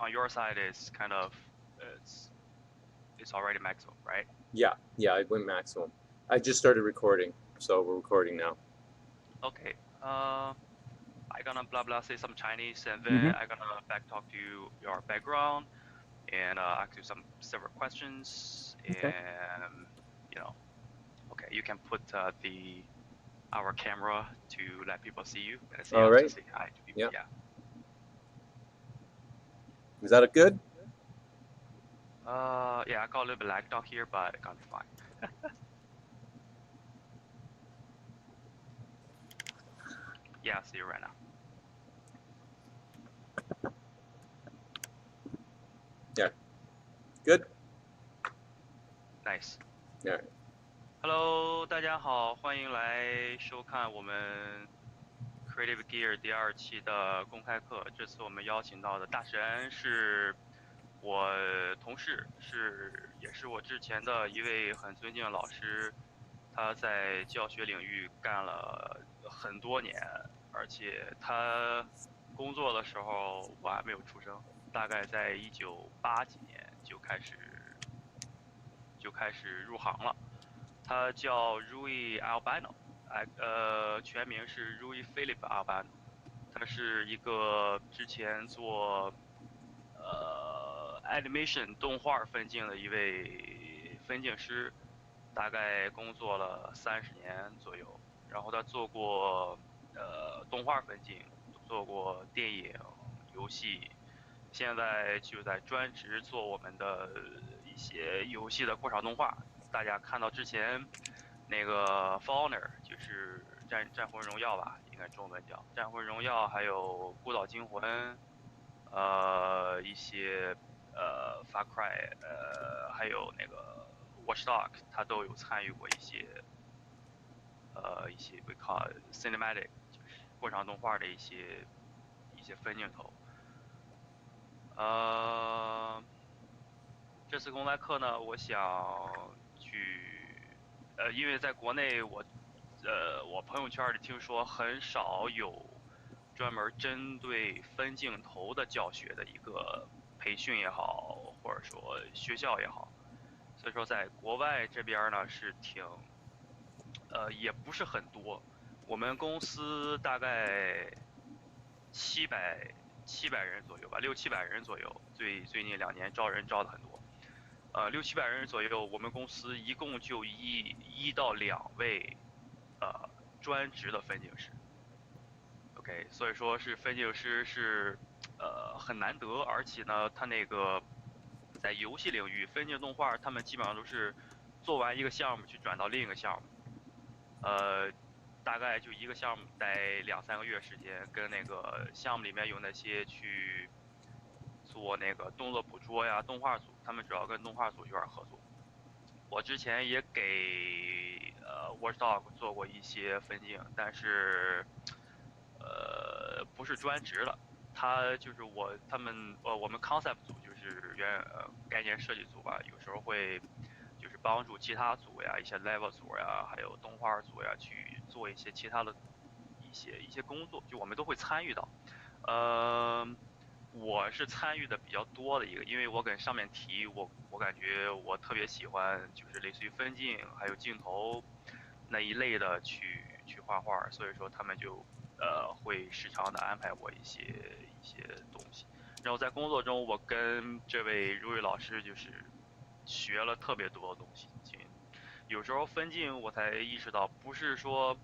on your side is kind of it's already maximum, right? Yeah, I went maximum. I just started recording, so we're recording now. Okay. I gonna blah blah say some Chinese, and then I gonna back talk to you your background, and ask you several questions, Okay. and okay, you can put our camera to let people see you, and see All us right. to say hi to people. Yeah. Is that good? Yeah, I got a little bit lagged out here, but it's gonna be fine. Yeah, I'll see you right now. Yeah. Good. Nice. Yeah. Hello， 大家好，欢迎来收看我们 Creative Gear 第2期的公开课。这次我们邀请到的大神是我同事，也是我之前的一位很尊敬的老师。他在教学领域干了很多年，而且他工作的时候我还没有出生，大概在1980几年就开始入行了。他叫 Rui Albino， 全名是 Rui Albino。他是一个之前做animation 动画分镜的一位分镜师，大概工作了30年左右。然后他做过动画分镜，做过电影、游戏，现在就在专职做我们的一些游戏的过场动画。大家看到之前那个 For Honor 就是战魂荣耀吧，应该中文叫战魂荣耀，还有孤岛惊魂，一些Far Cry，还有那个 Watch Dog， 他都有参与过一些we call cinematic， 就是过场动画的一些分镜头。这次公开课呢，我想因为在国内我朋友圈里听说很少有专门针对分镜头的教学的一个培训也好，或者说学校也好，所以说在国外这边呢是也不是很多。我们公司大概700人左右吧，600-700人左右。最近2年招人招的很多，600-700人左右。我们公司一共就1到2位专职的分镜师。OK， 所以说是分镜师是很难得，而且呢，他那个在游戏领域分镜动画，他们基本上都是做完一个项目去转到另一个项目，大概就一个项目待2-3个月时间，跟那个项目里面有那些去做那个动作捕捉呀、动画组，他们主要跟动画组一块合作。我之前也给Watch Dog 做过一些分镜，但是不是专职的。他就是我们 concept 组就是概念设计组吧，有时候会就是帮助其他组呀、一些 level 组呀，还有动画组呀去做一些其他的一些工作，就我们都会参与到。我是参与的比较多的一个，因为我跟上面提，我感觉我特别喜欢就是类似于分镜还有镜头那一类的去画画，所以说他们就会时常的安排我一些东西。然后在工作中，我跟这位Rui老师就是学了特别多的东西。有时候分镜我才意识到，不是说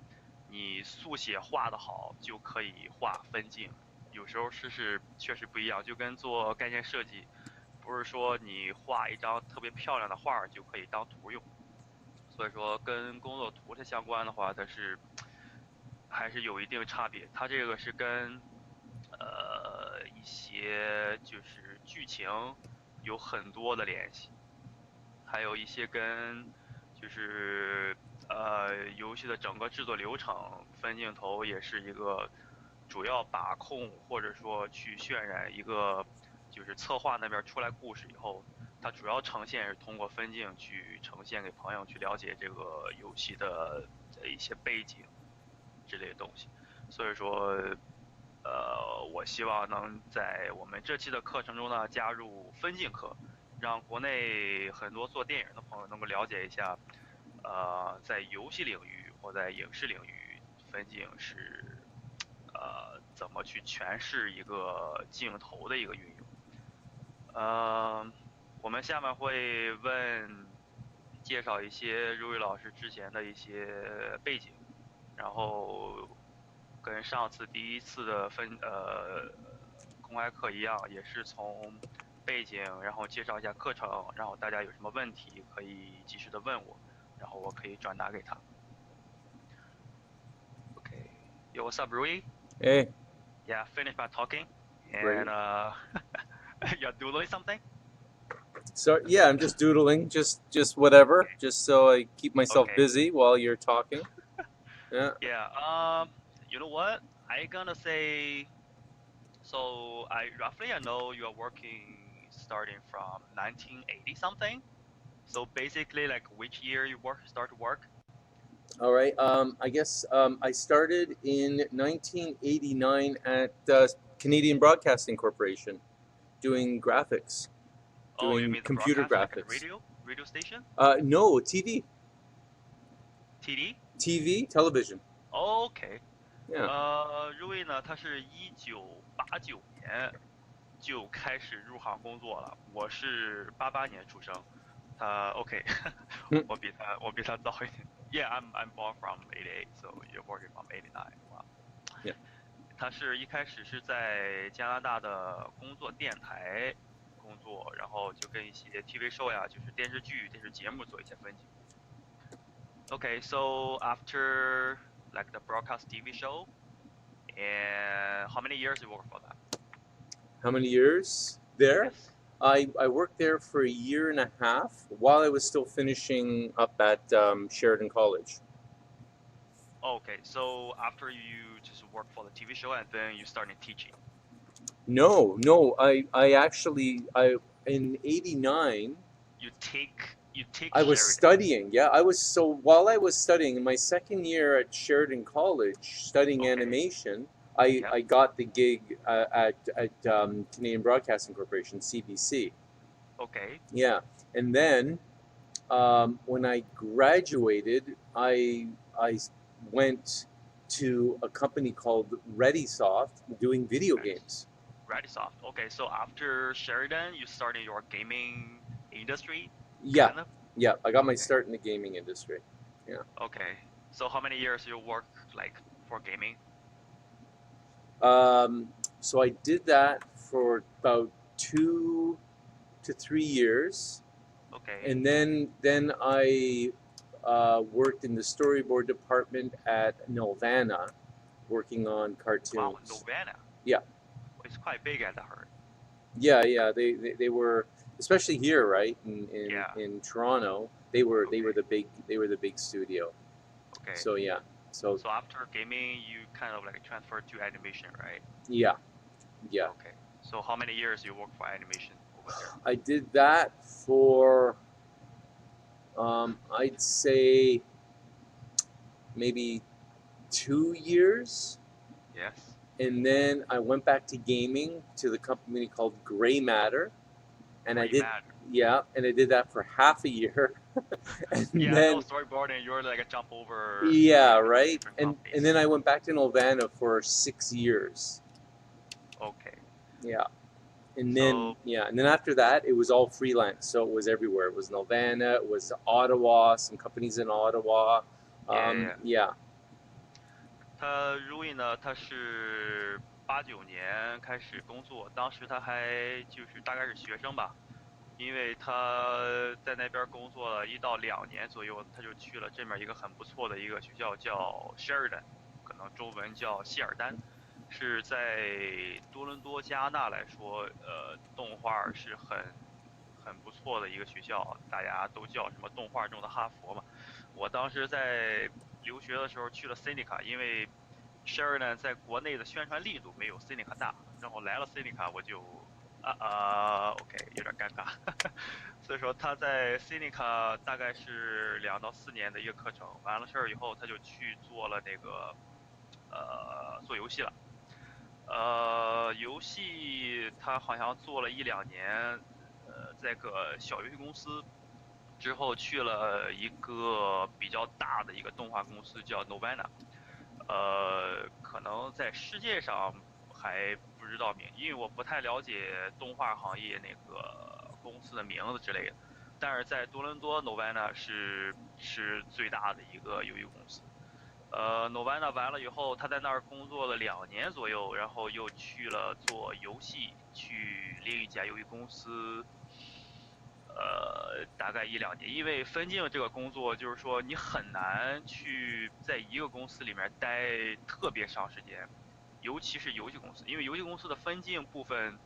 你速写画得好就可以画分镜，有时候确实不一样。就跟做概念设计，不是说你画一张特别漂亮的画就可以当图用。所以说跟工作图它相关的话，它是还是有一定差别。它这个是跟一些就是剧情有很多的联系，还有一些跟就是游戏的整个制作流程，分镜头也是一个主要把控或者说去渲染一个就是策划那边出来故事以后，它主要呈现是通过分镜去呈现给朋友去了解这个游戏的一些背景之类的东西。所以说我希望能在我们这期的课程中呢加入分镜课，让国内很多做电影的朋友能够了解一下，在游戏领域或在影视领域，分镜是怎么去诠释一个镜头的一个运用。我们下面会介绍一些Rui老师之前的一些背景，然后跟上次第一次的公开课一样，也是从背景，然后介绍一下课程，然后大家有什么问题可以及时的问我，然后我可以转达给他。Okay. Yo, what's up, Rui? Hey, Yeah, finish my talking. great. And you're doing something? So yeah, I'm just doodling, just whatever, just so I keep myself Okay. busy while you're talking. Yeah. Yeah. You know what? I gonna say. So I know you are working starting from 1980 something. So basically, like which year you start to work? All right. I guess I started in 1989 at Canadian Broadcasting Corporation, doing graphics, Oh, you doing mean the computer broadcast, like a graphics. radio station? No, TV, TD? TV, television. OK. Yeah. Rui 呢，他是1989年就开始入行工作了，我是88年出生，他 OK，我比他早一点。Yeah, I'm born from '88, so you're working from '89. Wow. Yeah. 他是一开始是在加拿大的工作电台工作，然后就跟一些 TV show 呀，就是电视剧、电视节目做一些分镜。Okay, so after like the broadcast TV show, and how many years you work for that? How many years there? Yes. I worked there for a year and a half while I was still finishing up at Sheridan College. Okay, so after you just work for the TV show and then you started teaching. No, I actually in '89 You take I was Sheridan. studying. Yeah, while I was studying in my second year at Sheridan College studying Okay. animation, Yep. I got the gig at Canadian Broadcasting Corporation (CBC). Okay. Yeah, and then when I graduated, I went to a company called ReadySoft doing video games. ReadySoft. Okay, so after Sheridan, you started your gaming industry? Yeah, Kind of? yeah, I got my Okay. start in the gaming industry. Okay. So how many years you work like for gaming? So I did that for about 2 to 3 years, Okay. and then I worked in the storyboard department at Nelvana, working on Wow, cartoons. Novena. Yeah. It's quite big, I heard. Yeah, they were, especially here, right Yeah. in Toronto. They were Okay. they were the big studio. Okay. So yeah, so So after gaming, you kind of like transferred to animation, right? yeah. Okay. So how many years you work for animation over there? I did that for I'd say maybe 2 years, Yes. and then I went back to gaming to the company called Gray Matter, and I did that for half a year. And Yeah, then, no storyboarding. You're like a jump over. yeah, between right. different And companies. then I went back to Nelvana for 6 years. Okay. Yeah. And then So and then after that it was all freelance, so it was everywhere. It was Nelvana, it was Ottawa, some companies in Ottawa. Yeah. 他 Rui 呢，他是89年开始工作，当时他还就是大概是学生吧，因为他在那边工作了1到2年左右，他就去了这面一个很不错的一个学校，叫 Sheridan， 可能中文叫希尔丹，是在多伦多加拿大来说，动画是很不错的一个学校，大家都叫什么动画中的哈佛嘛。我当时在留学的时候去了 Seneca， 因为 Sheridan 在国内的宣传力度没有 Seneca 大，然后来了 Seneca 我就OK 有点尴尬，所以说他在 Seneca 大概是2到4年的一个课程，完了事儿以后他就去做了那个做游戏了。游戏他好像做了1-2年，在个小游戏公司，之后去了一个比较大的一个动画公司叫 Novena，可能在世界上还不知道名，因为我不太了解动画行业那个公司的名字之类的，但是在多伦多 Novena 是最大的一个游戏公司。Novena 完了以后，他在那儿工作了2年左右，然后又去了做游戏，去另一家游戏公司，大概1-2年。因为分镜这个工作，就是说你很难去在一个公司里面待特别长时间，尤其是游戏公司，因为游戏公司的分镜部分，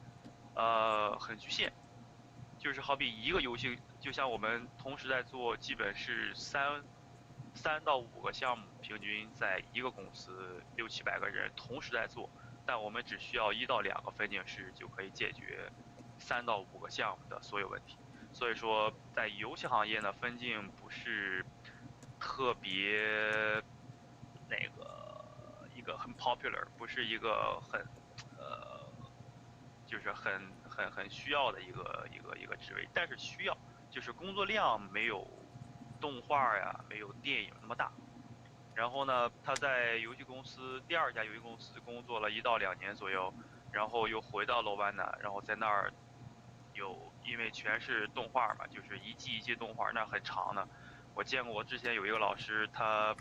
很局限。就是好比一个游戏，就像我们同时在做，基本是3到5个项目，平均在一个公司600-700个人同时在做，但我们只需要1到2个分镜师就可以解决3到5个项目的所有问题。所以说，在游戏行业呢，分镜不是特别那个一个很 popular，不是一个很就是很需要的一个职位，但是需要，就是工作量没有动画呀，没有电影那么大。然后呢，他在游戏公司第2家游戏公司工作了1到2年左右，然后又回到罗湾呢，然后在那儿因为全是动画嘛，就是一季一季动画，那很长的。我见过，我之前有一个老师，他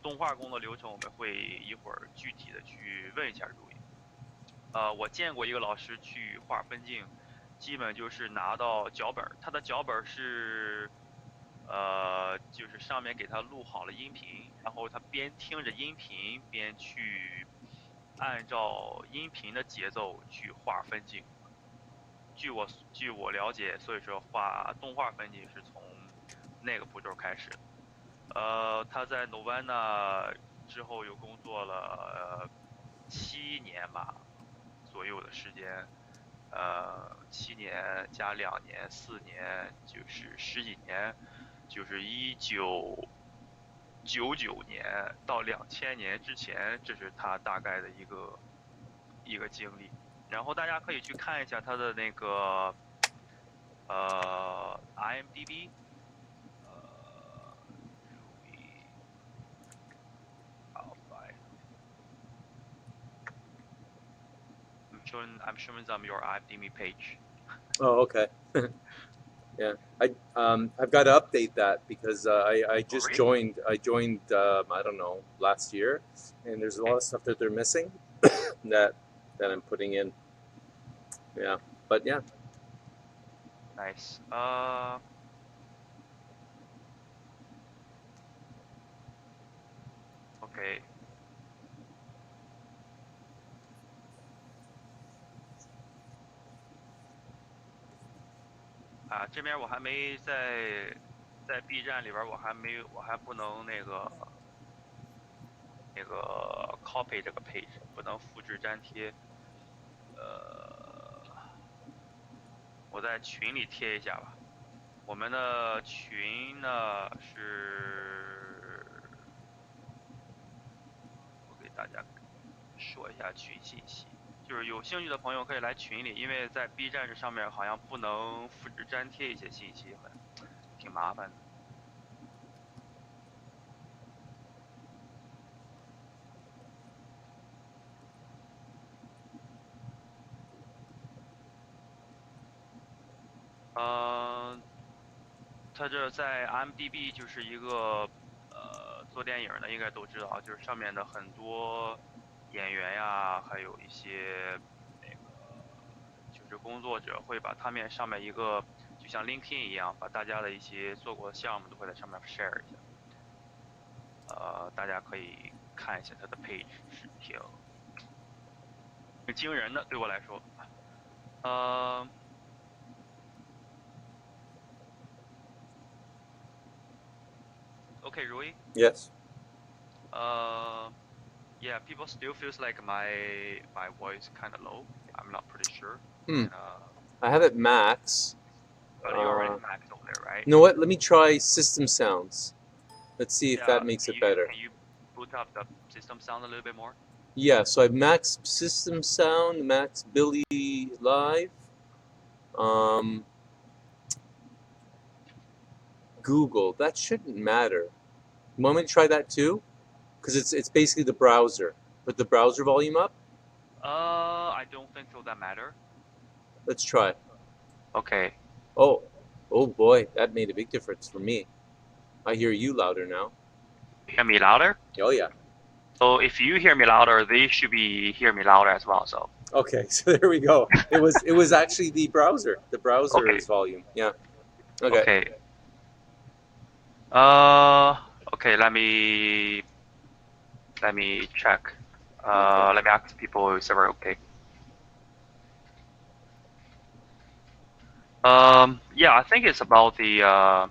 动画工作流程我们会一会儿具体的去问一下Rui。我见过一个老师去画分镜，基本就是拿到脚本，他的脚本是，就是上面给他录好了音频，然后他边听着音频边去按照音频的节奏去画分镜。据我了解，所以说画动画分镜是从那个步骤开始的。他在 Novena 之后又工作了7年吧左右的时间，7年加2年4年，就是10几年，就是1999年到2000年之前，这是他大概的一个经历。然后大家可以去看一下他的那个IMDB，I'm showing them your IMDb page. Oh, okay. Yeah, I've got to update that because I just joined. I joined I don't know, last year, and there's a lot of stuff that they're missing that I'm putting in. Yeah, but yeah. Nice. Okay. 这边我还没在 B 站里边，我还不能那个 copy 这个 page， 不能复制粘贴。我在群里贴一下吧。我们的群呢是，我给大家说一下群信息。就是有兴趣的朋友可以来群里，因为在 B 站这上面好像不能复制粘贴一些信息，挺麻烦的。它这在 IMDB 就是一个做电影的应该都知道，就是上面的很多演员呀，还有一些那个就是工作者会把他们上面一个就像 LinkedIn 一样，把大家的一些做过的项目都会在上面 share 一下。大家可以看一下它的 page， 是挺惊人的，对我来说。Okay, Rui. Yes. Yeah, people still feels like my voice kind of low. I'm not pretty sure. I have it max. But you already max over there, right? You know what? Let me try system sounds. Let's see if that makes it better. Can you boot up the system sound a little bit more? Yeah, so I have Max System Sound, Max Billy Live, Google. That shouldn't matter. You want me to try that too? Because it's basically the browser. Put the browser volume up. I don't think so that matter. Let's try. Okay. Oh boy, that made a big difference for me. I hear you louder now. Hear me louder? Oh yeah. So if you hear me louder, they should be hear me louder as well. So Okay, so there we go. It was actually the browser. The browser's volume. Yeah. Okay. okay. Okay. Let me check. Okay. Let me ask people if they're okay. Yeah, I think it's about the.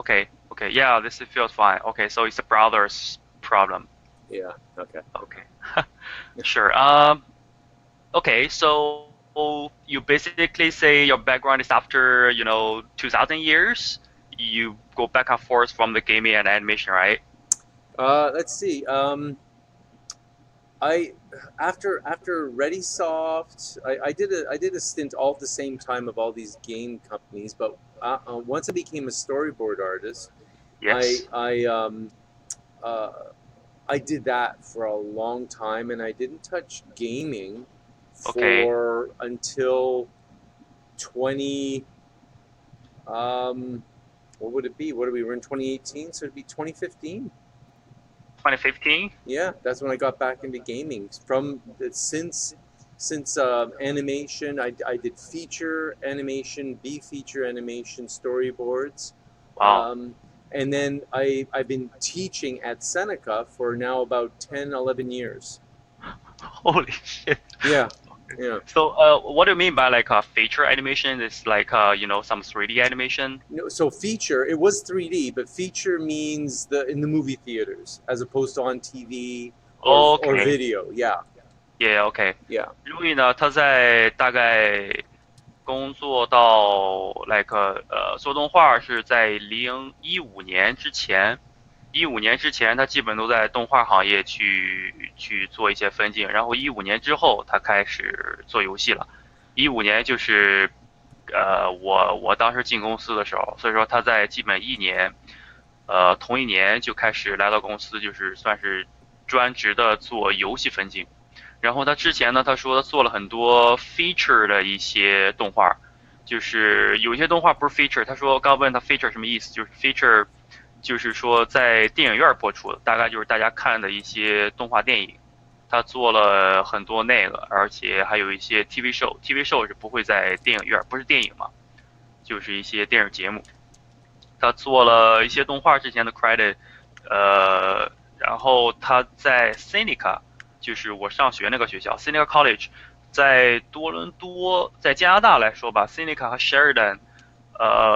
Okay. Okay. Yeah, this feels fine. Okay, so it's the browser's problem. Yeah. Okay. Okay. Sure. Okay, so you basically say your background is after, 2000 years, you go back and forth from the gaming and animation, right? Let's see. I after ReadySoft, I did a stint all at the same time of all these game companies, but once I became a storyboard artist, Yes. I did that for a long time, and I didn't touch gaming Okay. for until 20. What would it be? What are we? We're in 2018, so it'd be 2015. 2015? Yeah, that's when I got back into gaming. Since animation, I did feature animation, B feature animation, storyboards, Wow. and then I've been teaching at Seneca for now about 10, 11 years. Holy shit. Yeah, yeah. So, what do you mean by like feature animation? It's like some 3D animation. So feature, it was 3D, but feature means in the movie theaters as opposed to on TV or Okay. video. Yeah, Yeah, okay. yeah. Louis 呢，他在大概工作到做动画是在2015年之前。15年之前，他基本都在动画行业去做一些分镜，然后15年之后，他开始做游戏了。15年就是我当时进公司的时候，所以说他在基本一年，同一年就开始来到公司，就是算是专职的做游戏分镜。然后他之前呢，他说他做了很多 feature 的一些动画，就是有一些动画不是 feature，他说刚问他 feature 什么意思，就是 feature 就是说在电影院播出的，大概就是大家看的一些动画电影。他做了很多那个，而且还有一些 TV show，TV show 是不会在电影院，不是电影嘛，就是一些电视节目。他做了一些动画之前的 credit，然后他在 Seneca， 就是我上学那个学校 Seneca College， 在多伦多，在加拿大来说吧 ，Seneca 和 Sheridan，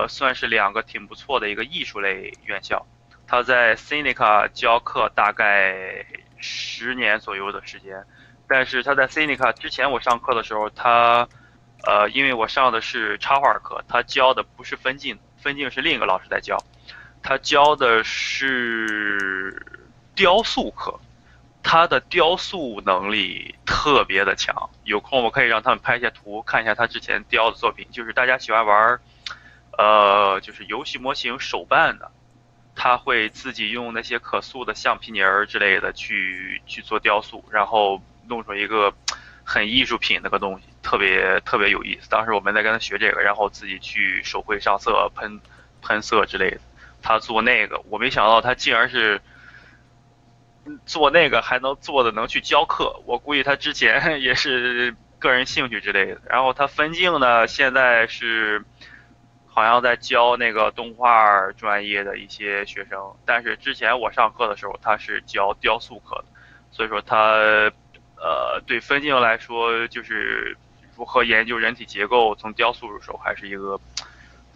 算是两个挺不错的一个艺术类院校。他在 Seneca 教课大概10年左右的时间，但是他在 Seneca 之前我上课的时候，因为我上的是插画课，他教的不是分镜，分镜是另一个老师在教，他教的是雕塑课，他的雕塑能力特别的强，有空我可以让他们拍一些图，看一下他之前雕的作品，就是大家喜欢玩，就是游戏模型手办的。他会自己用那些可塑的橡皮泥儿之类的去做雕塑，然后弄出一个很艺术品那个东西，特别有意思。当时我们在跟他学这个，然后自己去手绘上色、喷色之类的。他做那个，我没想到他竟然是做那个还能做的能去教课。我估计他之前也是个人兴趣之类的。然后他分镜呢，现在是好像在教那个动画专业的一些学生，但是之前我上课的时候他是教雕塑课的，所以说他对分镜来说就是如何研究人体结构，从雕塑入手还是一个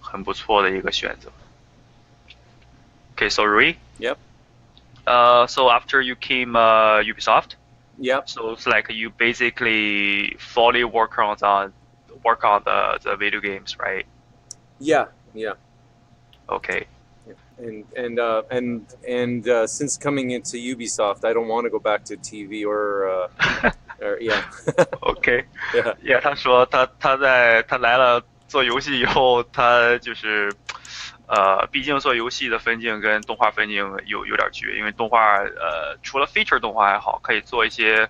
很不错的一个选择。Okay, so Rui. Yep. So after you came Ubisoft. Yep. So it's like you basically fully work on the video games, right? Yeah. Yeah. Okay. And since coming into Ubisoft, I don't want to go back to TV or yeah. OK， Yeah. yeah， 他说他来了做游戏以后，他就是毕竟做游戏的分镜跟动画分镜有点区别，因为动画除了 feature 动画还好，可以做一些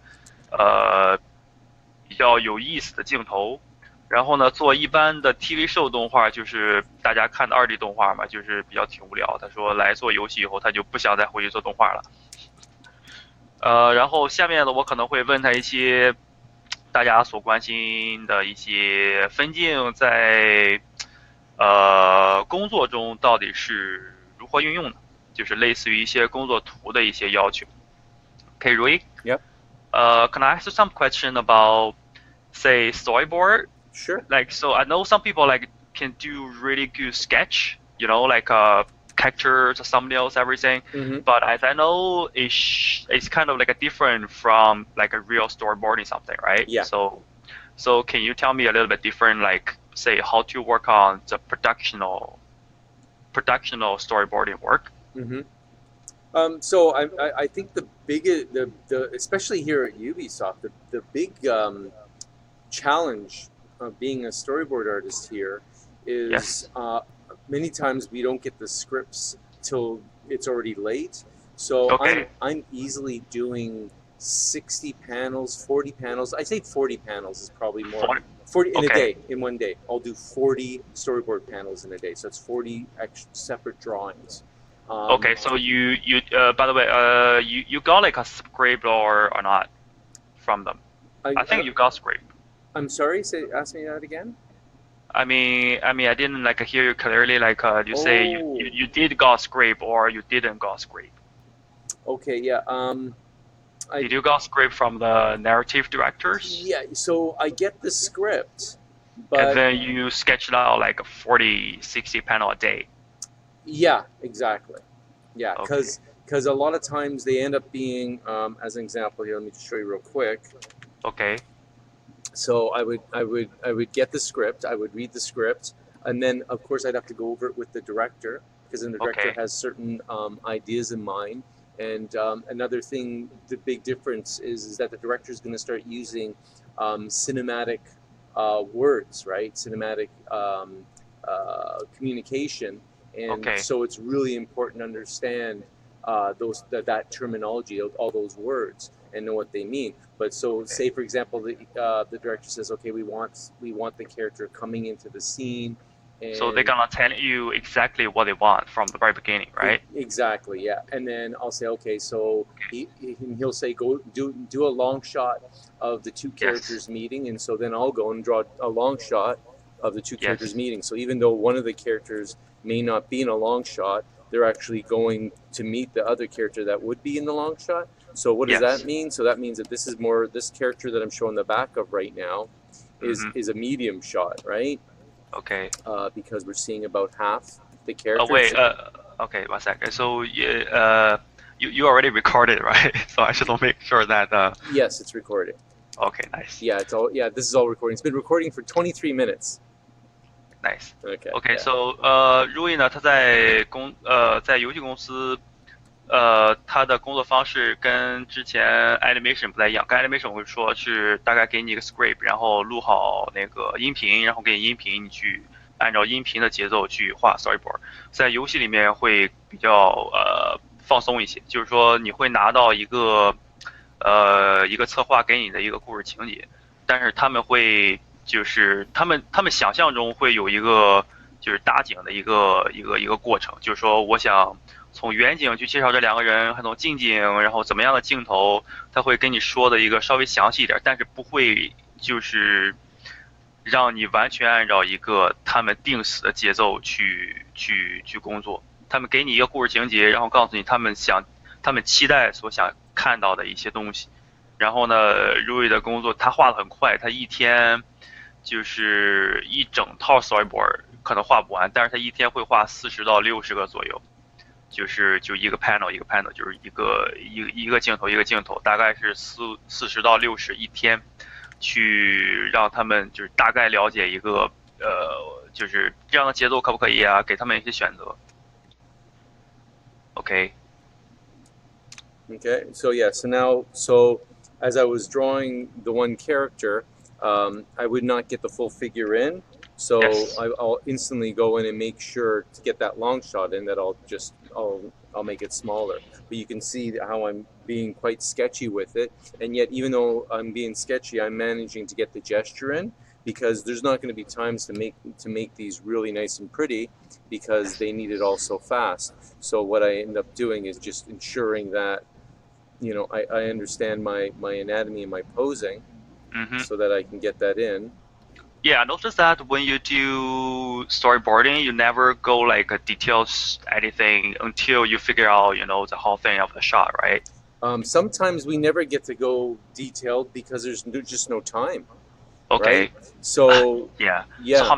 比较有意思的镜头。然后呢，做一般的 TV show 动画，就是大家看的2D 动画嘛，就是比较挺无聊。他说来做游戏以后，他就不想再回去做动画了。然后下面呢，我可能会问他一些大家所关心的一些分镜在工作中到底是如何运用的，就是类似于一些工作图的一些要求。Okay, Rui? Yep. Can I ask you some question about, say, storyboard? Sure. Like, so I know some people like can do really good sketch, you know, like characters, thumbnails, everything. Mm-hmm. But as I know, it's kind of like a different from like a real storyboarding something, right? Yeah. So can you tell me a little bit different, like say how to work on the productional storyboarding work? Mm-hmm. So I think the biggest, the especially here at Ubisoft, the big challenge of being a storyboard artist here is Yes. Many times we don't get the scripts till it's already late. So Okay. I'm easily doing 60 panels, 40 panels. I say 40 panels is probably more. 40 in a Okay. day, in one day. I'll do 40 storyboard panels in a day. So it's 40 separate drawings. Okay, so you by the way, you got like a script or not from them? I think you got script. I'm sorry. Ask me that again. I mean, I didn't like hear you clearly. Like you say you did got script or you didn't got script. Okay, yeah. Did you got script from the narrative directors? Yeah. So I get the script, but and then you sketch it out like 40, 60 panel a day. Yeah, exactly. Yeah, Okay. because a lot of times they end up being, as an example here. Let me just show you real quick. Okay. So I would get the script. I would read the script, and then of course I'd have to go over it with the director, because then the director Okay. has certain ideas in mind. And another thing, the big difference is that the director is going to start using cinematic words, right? Cinematic communication. And Okay. so it's really important to understand that terminology, all those words, and know what they mean. But so, say for example, the director says, "Okay, we want the character coming into the scene." And So they're gonna tell you exactly what they want from the very beginning, right? Exactly, yeah. And then I'll say, okay, so he'll say, go do a long shot of the two characters meeting, and so then I'll go and draw a long shot of the two characters meeting. So even though one of the characters may not be in a long shot, they're actually going to meet the other character that would be in the long shot. So what does that mean? So that means that this character that I'm showing the back of right now is a medium shot, right? Okay. Because we're seeing about half the characters. Oh wait. Okay. 1 second. So you already recorded, right? So I should make sure that. Yes, it's recorded. Okay. Nice. Yeah, it's all. Yeah, this is all recording. It's been recording for 23 minutes. Nice. Okay. Okay. So Rui 呢，他在游戏公司，他的工作方式跟之前 animation 不太一样。跟 animation 我会说是大概给你一个 script， 然后录好那个音频，然后给你音频，你去按照音频的节奏去画 storyboard。在游戏里面会比较放松一些，就是说你会拿到一个策划给你的一个故事情节，但是他们会就是他们想象中会有一个就是搭景的一个过程，就是说我想从远景去介绍这两个人，从近景，然后怎么样的镜头，他会跟你说的一个稍微详细一点，但是不会就是让你完全按照一个他们定死的节奏去工作。他们给你一个故事情节，然后告诉你他们期待所想看到的一些东西。然后呢，Rui的工作他画的很快，他一天就是一整套 storyboard 可能画不完，但是他一天会画40到60个左右。就一个 panel 一个 panel， 就是一个镜头一个镜头，大概是40到60一天，去让他们就是大概了解一个就是这样的节奏可不可以啊，给他们一些选择。Okay. Okay, so yeah, so as I was drawing the one character, I would not get the full figure in, so Yes. I'll instantly go in and make sure to get that long shot in. That I'll make it smaller. But you can see how I'm being quite sketchy with it, and yet even though I'm being sketchy, I'm managing to get the gesture in, because there's not going to be times to make these really nice and pretty, because they need it all so fast. So what I end up doing is just ensuring that I understand my anatomy and my posing, so that I can get that in. Yeah, I noticed that when you do storyboarding, you never go like a details anything until you figure out, the whole thing of the shot, right? Sometimes we never get to go detailed because there's just no time. Okay. Right? So yeah. yeah. So how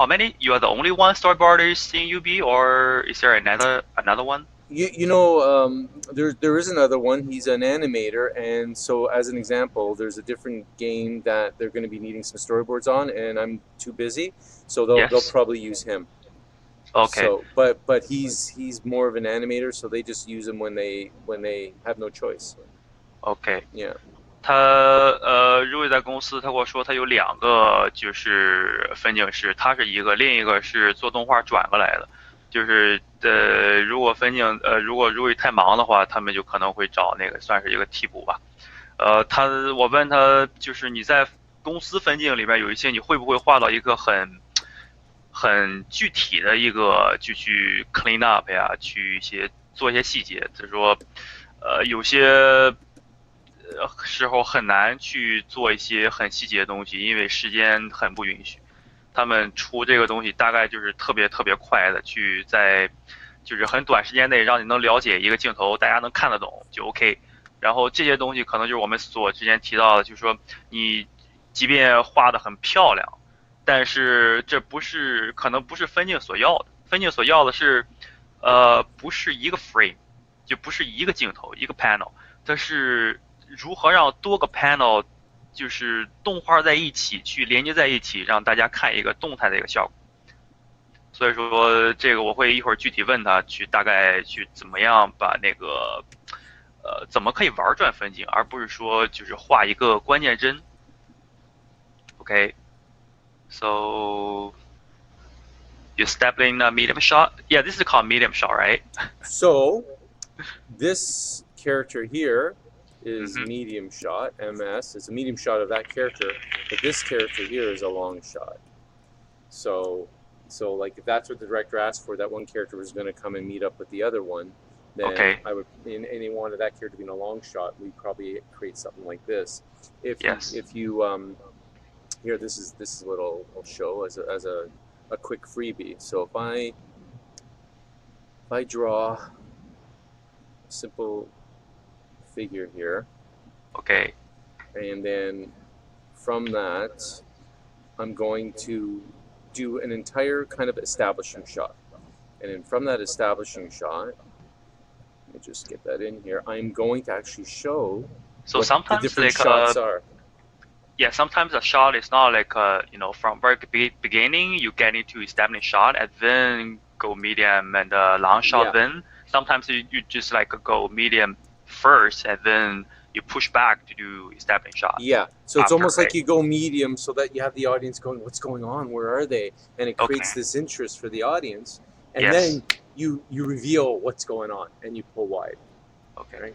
many you are the only one storyboarders in UB, or is there another one? There is another one. He's an animator, and so as an example, there's a different game that they're going to be needing some storyboards on, and I'm too busy, so they'll probably use him. Okay. So, but he's more of an animator, so they just use him when they have no choice. Okay. Yeah. Rui 在公司，他跟我说他有2个就是分镜师，他是一个，另一个是做动画转过来的。就是如果如果 Rui 太忙的话，他们就可能会找那个算是一个替补吧。我问他，就是你在公司分镜里面有一些，你会不会画到一个很具体的一个，就去 clean up 呀，去做一些细节。就是说，有些时候很难去做一些很细节的东西，因为时间很不允许。他们出这个东西大概就是特别特别快的去在就是很短时间内让你能了解一个镜头，大家能看得懂就 OK。然后这些东西可能就是我们之前提到的，就是说你即便画的很漂亮，但是这可能不是分镜所要的。分镜所要的是不是一个 frame， 就不是一个镜头一个 panel， 它是如何让多个 panel 就是动画在一起去连接在一起，让大家看一个动态的一个效果。所以说这个我会一会儿具体问他大概去怎么样把那个怎么可以玩转分镜，而不是说就是画一个关键帧。Okay, so you're stepping a medium shot. Yeah, this is called medium shot, right? So this character here is medium shot, MS. It's a medium shot of that character, but this character here is a long shot. So like if that's what the director asked for, that one character was going to come and meet up with the other one, then I would, and he wanted that character to be in a long shot, we'd probably create something like this. If you here, this is what I'll show as a quick freebie. So if I draw a simple figure here, okay, and then from that I'm going to do an entire kind of establishing shot, and then from that establishing shot, let me just get that in here, I'm going to actually show what the different shots are. Yeah, sometimes a shot is not like from very beginning you get into establishing shot and then go medium and long shot. Then sometimes you just like go medium first and then you push back to do establishing shot. Yeah, so it's almost like you go medium so that you have the audience going, what's going on, where are they, and it creates this interest for the audience, and then you reveal what's going on and you pull wide. Okay.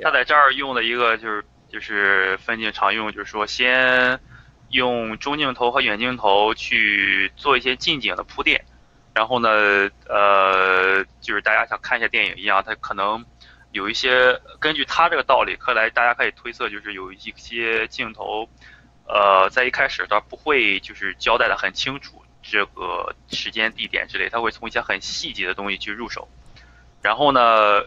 他在这儿用的一个就是分镜常用，就是说先用中镜头和远镜头去做一些近景的铺垫，然后呢，就是大家想看一下电影一样，它可能有一些根据他这个道理，大家可以推测，就是有一些镜头，在一开始他不会就是交代的很清楚这个时间、地点之类，他会从一些很细节的东西去入手，然后呢。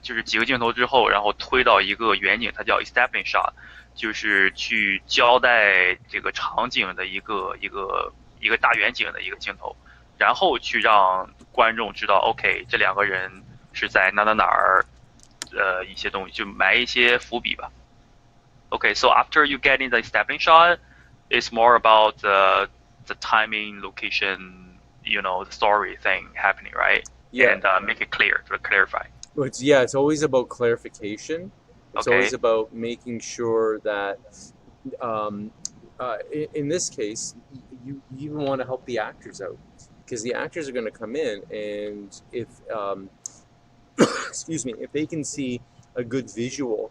就是几个镜头之后，然后推到一个远景，它叫 establishing shot， 就是去交代这个场景的一个大远景的一个镜头，然后去让观众知道 ，OK， 这2个人是在哪儿，一些东西就埋一些伏笔吧。Okay, so after you get in the establishing shot, it's more about the timing, location, the story thing happening, right? Yeah. And make it clear to clarify. It's always about clarification. It's always Okay. about making sure that, um, in this case, you even want to help the actors out because the actors are going to come in, and if excuse me, if they can see a good visual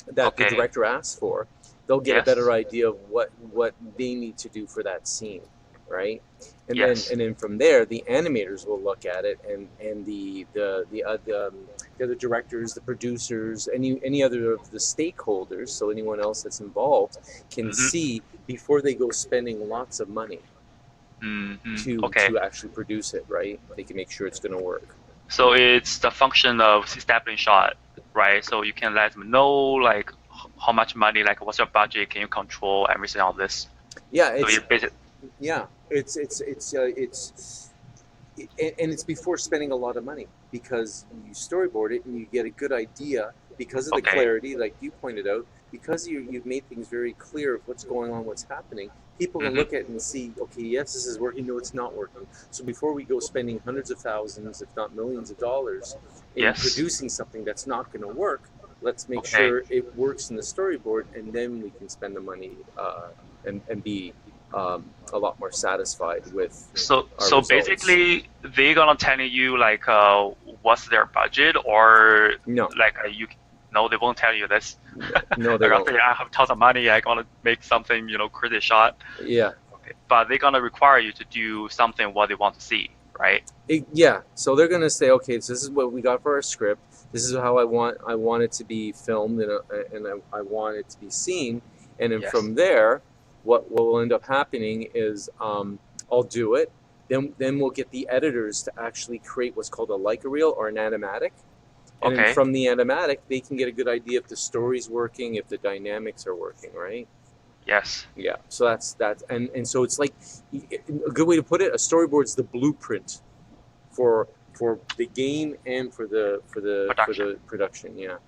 that the Okay. director asked for, they'll get a better Yes. idea of what they need to do for that scene, right? Yes. And then from there, the animators will look at it, and the other directors, the producers, any other of the stakeholders, so anyone else that's involved can Mm-hmm. see before they go spending lots of money Mm-hmm. to Okay. actually produce it, right? They can make sure it's going to work. So it's the function of establishing shot, right? So you can let them know like how much money, like what's your budget, can you control everything on this? Yeah, So you basically it's and it's before spending a lot of money because you storyboard it and you get a good idea because of the okay. clarity, like you pointed out, because you've made things very clear of what's going on, what's happening. People can Mm-hmm. look at it and see, okay, yes, this is working, no, it's not working. So before we go spending hundreds of thousands, if not millions of dollars in Yes. producing something that's not going to work, let's make Okay. sure it works in the storyboard, and then we can spend the money and be a lot more satisfied with our So results. basically they gonna tell you like what's their budget or No, like you no, they won't tell you this. no, they Like I won't. say I have tons of money, I gonna make something, crazy shot. Yeah, Okay. But they're gonna require you to do something what they want to see, right? yeah. So they're gonna say, okay, so this is what we got for our script. This is how I want it to be filmed, and I want it to be seen. And then Yes. from there, what will end up happening is I'll do it. Then we'll get the editors to actually create what's called a Leica reel or an animatic. And then Okay. from the animatic, they can get a good idea if the story's working, if the dynamics are working, right? Yes. Yeah. So that's and so it's like a good way to put it. A storyboard's the blueprint for the game and for ，production。the production. Yeah.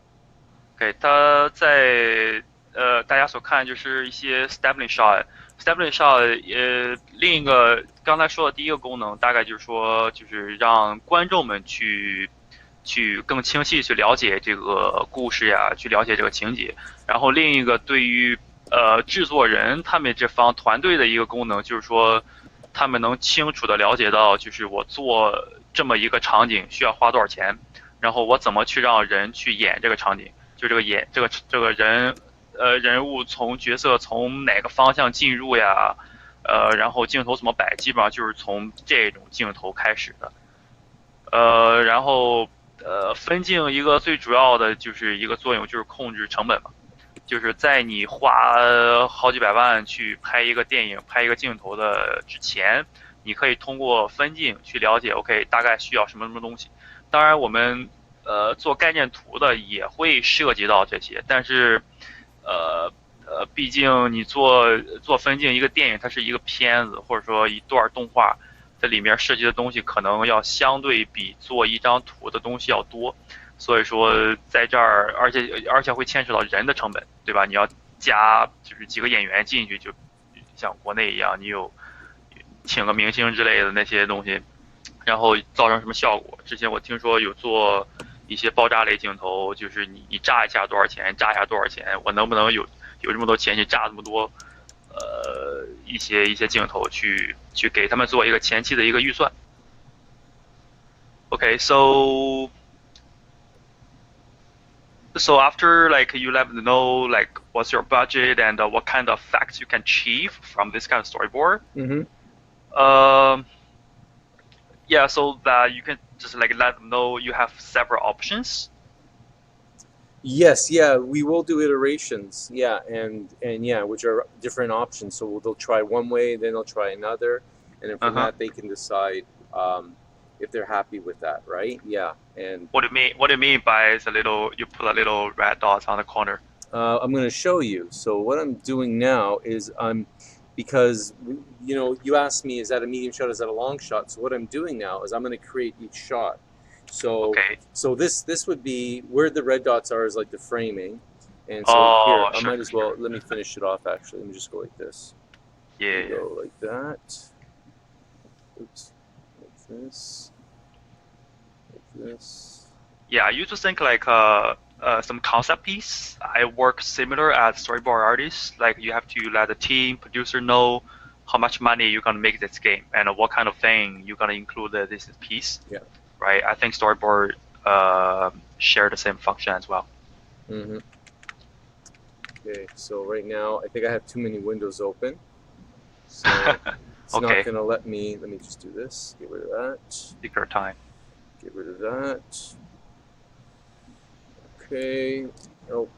OK，它在大家所看就是一些 stability shot，stability shot，另一个刚才说的第一个功能，大概就是说，就是让观众们去更清晰去了解这个故事呀，去了解这个情节。然后另一个对于制作人他们这方团队的一个功能，就是说他们能清楚的了解到，就是我做这么一个场景需要花多少钱，然后我怎么去让人去演这个场景，就这个人人物从角色从哪个方向进入呀，然后镜头怎么摆，基本上就是从这种镜头开始的。然后分镜一个最主要的就是一个作用就是控制成本嘛，就是在你花好几百万去拍一个电影、拍一个镜头的之前，你可以通过分镜去了解，OK，大概需要什么什么东西。当然，我们做概念图的也会涉及到这些，但是毕竟你做分镜一个电影，它是一个片子或者说一段动画，这里面涉及的东西可能要相对比做一张图的东西要多，所以说在这儿，而且会牵扯到人的成本，对吧？你要加就是几个演员进去，就像国内一样，你有请个明星之类的那些东西，然后造成什么效果？之前我听说有做一些爆炸类镜头，就是你炸一下多少钱，炸一下多少钱，我能不能有这么多钱去炸这么多一些镜头去给他们做一个前期的一个预算。Okay, so after like you let them know like what's your budget and what kind of effects you can achieve from this kind of storyboard. Mm-hmm. Yeah, so that you can just like let them know you have several options. Yes, yeah, we will do iterations. Yeah, and yeah, which are different options. So they'll try one way, then they'll try another, and then from Uh-huh. that they can decide if they're happy with that, right? Yeah, and What do you mean? What do you mean by the little? You put a little red dots on the corner. I'm going to show you. So what I'm doing now is because you asked me, is that a medium shot, is that a long shot? So what I'm doing now is I'm going to create each shot. So Okay. so this would be where the red dots are is like the framing, and so here Oh, I sure, might sure, as well sure. let me finish it off. Actually, let me just go like this. Yeah, yeah. Go like that. Oops, like this, like this. Yeah, I used to think like some concept piece. I work similar as storyboard artist. Like you have to let the team producer know how much money you're gonna make this game and what kind of thing you're gonna include in this piece. Yeah. Right. I think storyboard share the same function as well. Mm-hmm. Okay, so right now I think I have too many windows open, so it's Okay. not gonna let me. Let me just do this. Get rid of that. Take your time. Get rid of that. Okay. Oh.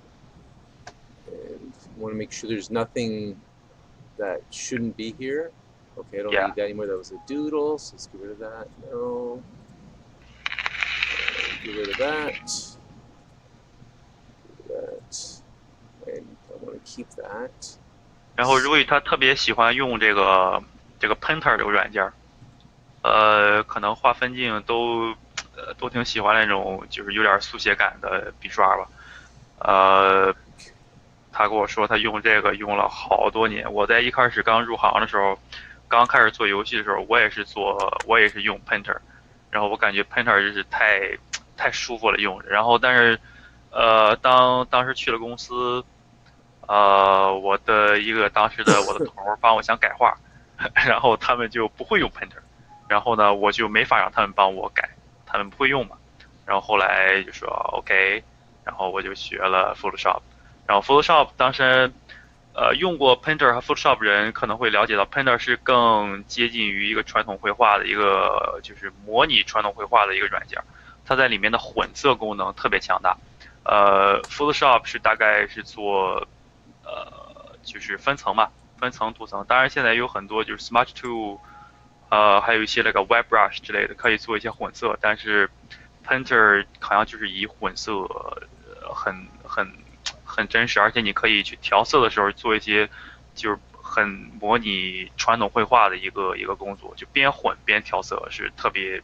And I want to make sure there's nothing that shouldn't be here. Okay, I don't need that anymore. That was a doodle, so let's get rid of that. No. Get rid of that. Get rid of that. And I want to keep that. 然后Rui他特别喜欢用这个Painter 这个软件，可能画分镜都挺喜欢那种就是有点速写感的笔刷吧。他跟我说他用这个用了好多年。我在一开始刚入行的时候，刚开始做游戏的时候，我也是用 Painter， 然后我感觉 Painter 就是太舒服了用着。然后但是当时去了公司，我的当时的我的头帮我想改画，然后他们就不会用 Painter， 然后呢我就没法让他们帮我改，他们不会用嘛。然后后来就说 OK， 然后我就学了 Photoshop。然后 Photoshop 当时，用过 Painter 和 Photoshop 人可能会了解到 Painter 是更接近于一个传统绘画的一个，就是模拟传统绘画的一个软件。它在里面的混色功能特别强大。Photoshop 是大概是做，就是分层嘛，分层涂层。当然现在有很多就是 Smart Tool，还有一些那个 Web Brush 之类的可以做一些混色，但是 Painter 好像就是以混色很真实，而且你可以去调色的时候做一些就是很模拟传统绘画的一个工作，就边混边调色是特别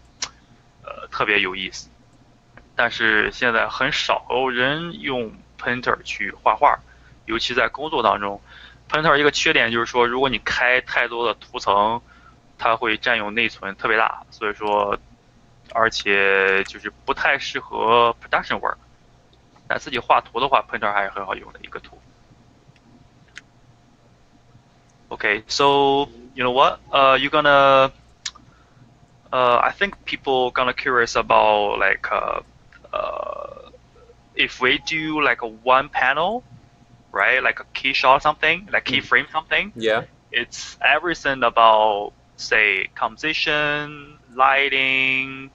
有意思。但是现在很少人用 Painter 去画画，尤其在工作当中。Painter 一个缺点就是说，如果你开太多的图层，它会占用内存特别大，所以说，而且就是不太适合 production work。但自己画图的话 ，Painter 还是很好用的一个图。Okay, so you know what? You're gonna. I think people gonna curious about like if we do like a one panel, right? Like a key shot or something, like keyframe something. Yeah. It's everything about say composition, lighting,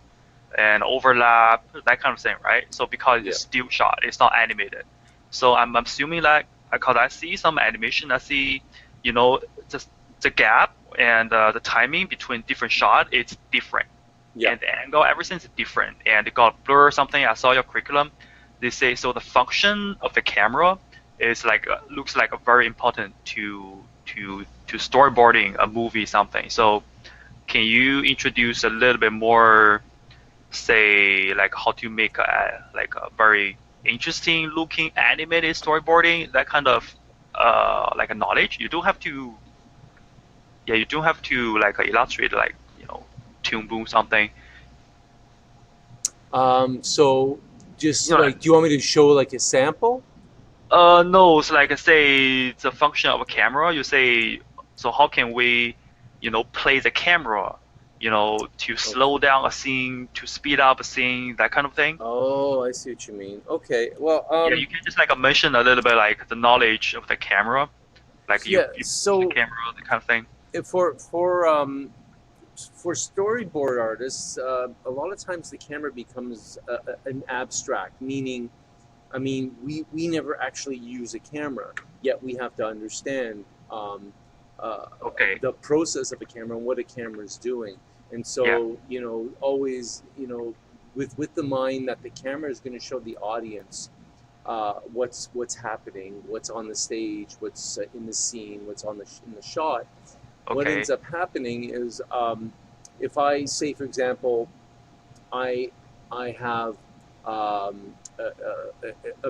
and overlap, that kind of thing, right? So because it's still shot, it's not animated. So I'm assuming that because I see some animation, I see, you know, just the gap and the timing between different shots, it's different. Yeah. And the angle, everything's different. And it got blur or something. I saw your curriculum. They say so the function of the camera is like looks like a very important to storyboarding a movie something. So can you introduce a little bit more? Say like how to make a very interesting looking animated storyboarding, that kind of like a knowledge. You don't have to like illustrate like, you know, Toon Boom something. So just like, do you want me to show like a sample? No, it's like say the function of a camera. You say, so how can we, you know, play the camera, you know, to slow down a scene, to speed up a scene, that kind of thing. Oh, I see what you mean. Okay, well, yeah, you can just like mention a little bit like the knowledge of the camera, like so the camera, that kind of thing. For storyboard artists, a lot of times the camera becomes an abstract, meaning, I mean, we never actually use a camera, yet we have to understand the process of a camera and what a camera is doing. And so, you know, always, you know, with the mind that the camera is going to show the audience what's happening, what's on the stage, what's in the scene, what's in the shot. What ends up happening is, if I say, for example, I have a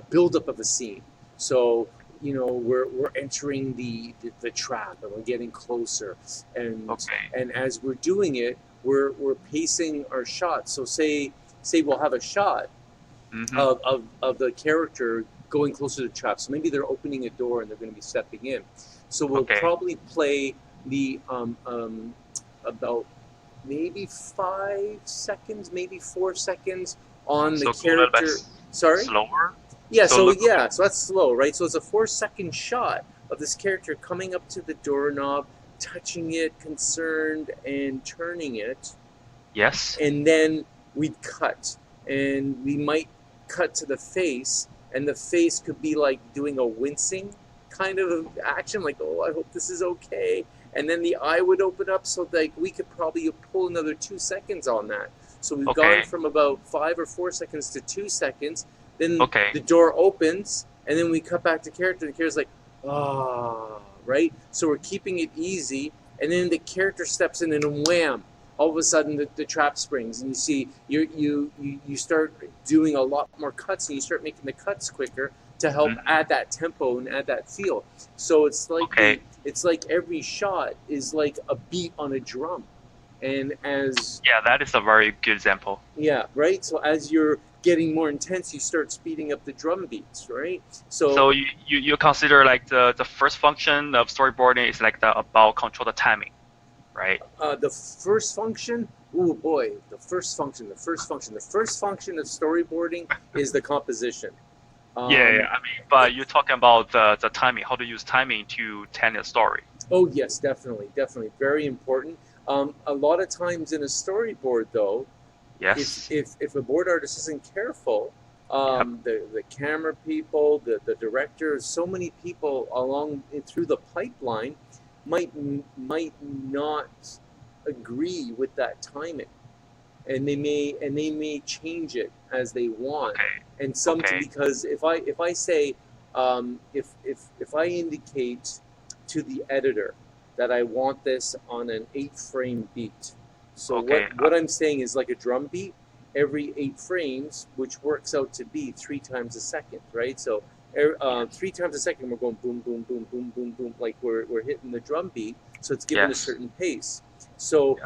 buildup of a scene. So, you know, we're entering the trap and we're getting closer, and as we're doing it, we're pacing our shots. So say we'll have a shot, Mm-hmm. of the character going closer to the trap. So maybe they're opening a door and they're going to be stepping in. So we'll probably play the about maybe 5 seconds, maybe 4 seconds on the character. Sorry? Slower? Yeah, so that's slow, right? So it's a 4-second shot of this character coming up to the doorknob, touching it, concerned, and turning it. Yes. And then we'd cut. And we might cut to the face, and the face could be like doing a wincing kind of action, like, oh, I hope this is okay. And then the eye would open up, so like we could probably pull another 2 seconds on that. So we've gone from about 5 or 4 seconds to 2 seconds. Then the door opens, and then we cut back to character. The character's like, right? So we're keeping it easy, and then the character steps in, and wham! All of a sudden the trap springs, and you see you start doing a lot more cuts, and you start making the cuts quicker to help add that tempo and add that feel. So it's like it's like every shot is like a beat on a drum, and as that is a very good example. Yeah, right. So as you're getting more intense, you start speeding up the drum beats, right? So you consider like the first function of storyboarding is like about control the timing, right? The first function, oh boy, the first function of storyboarding is the composition. I mean, but you're talking about the timing, how to use timing to tell a story. Oh yes, definitely, very important. A lot of times in a storyboard, though, if a board artist isn't careful, the camera people, the directors, so many people along through the pipeline might not agree with that timing, and they may change it as they want. And because if I say if I indicate to the editor that I want this on an 8-frame beat. So what I'm saying is like a drum beat every 8 frames, which works out to be 3 times a second, right? So 3 times a second we're going boom, boom, boom, boom, boom, boom, like we're hitting the drum beat. So it's given a certain pace. So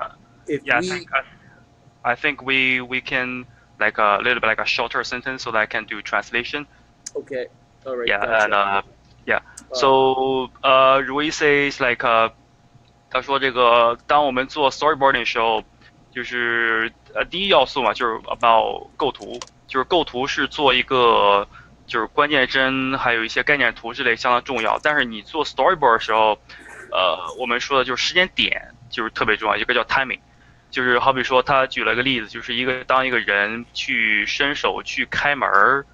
I think we can like a little bit like a shorter sentence so that I can do translation. Okay. All right. Yeah, gotcha. So Rui says like 他说这个当我们做 storyboarding 的时候，就是第一要素嘛，就是 about 构图，就是构图是做一个就是关键帧，还有一些概念图之类相当重要。但是你做 storyboard 的时候，我们说的就是时间点就是特别重要，一个叫 timing， 就是好比说他举了个例子，就是当一个人去伸手去开门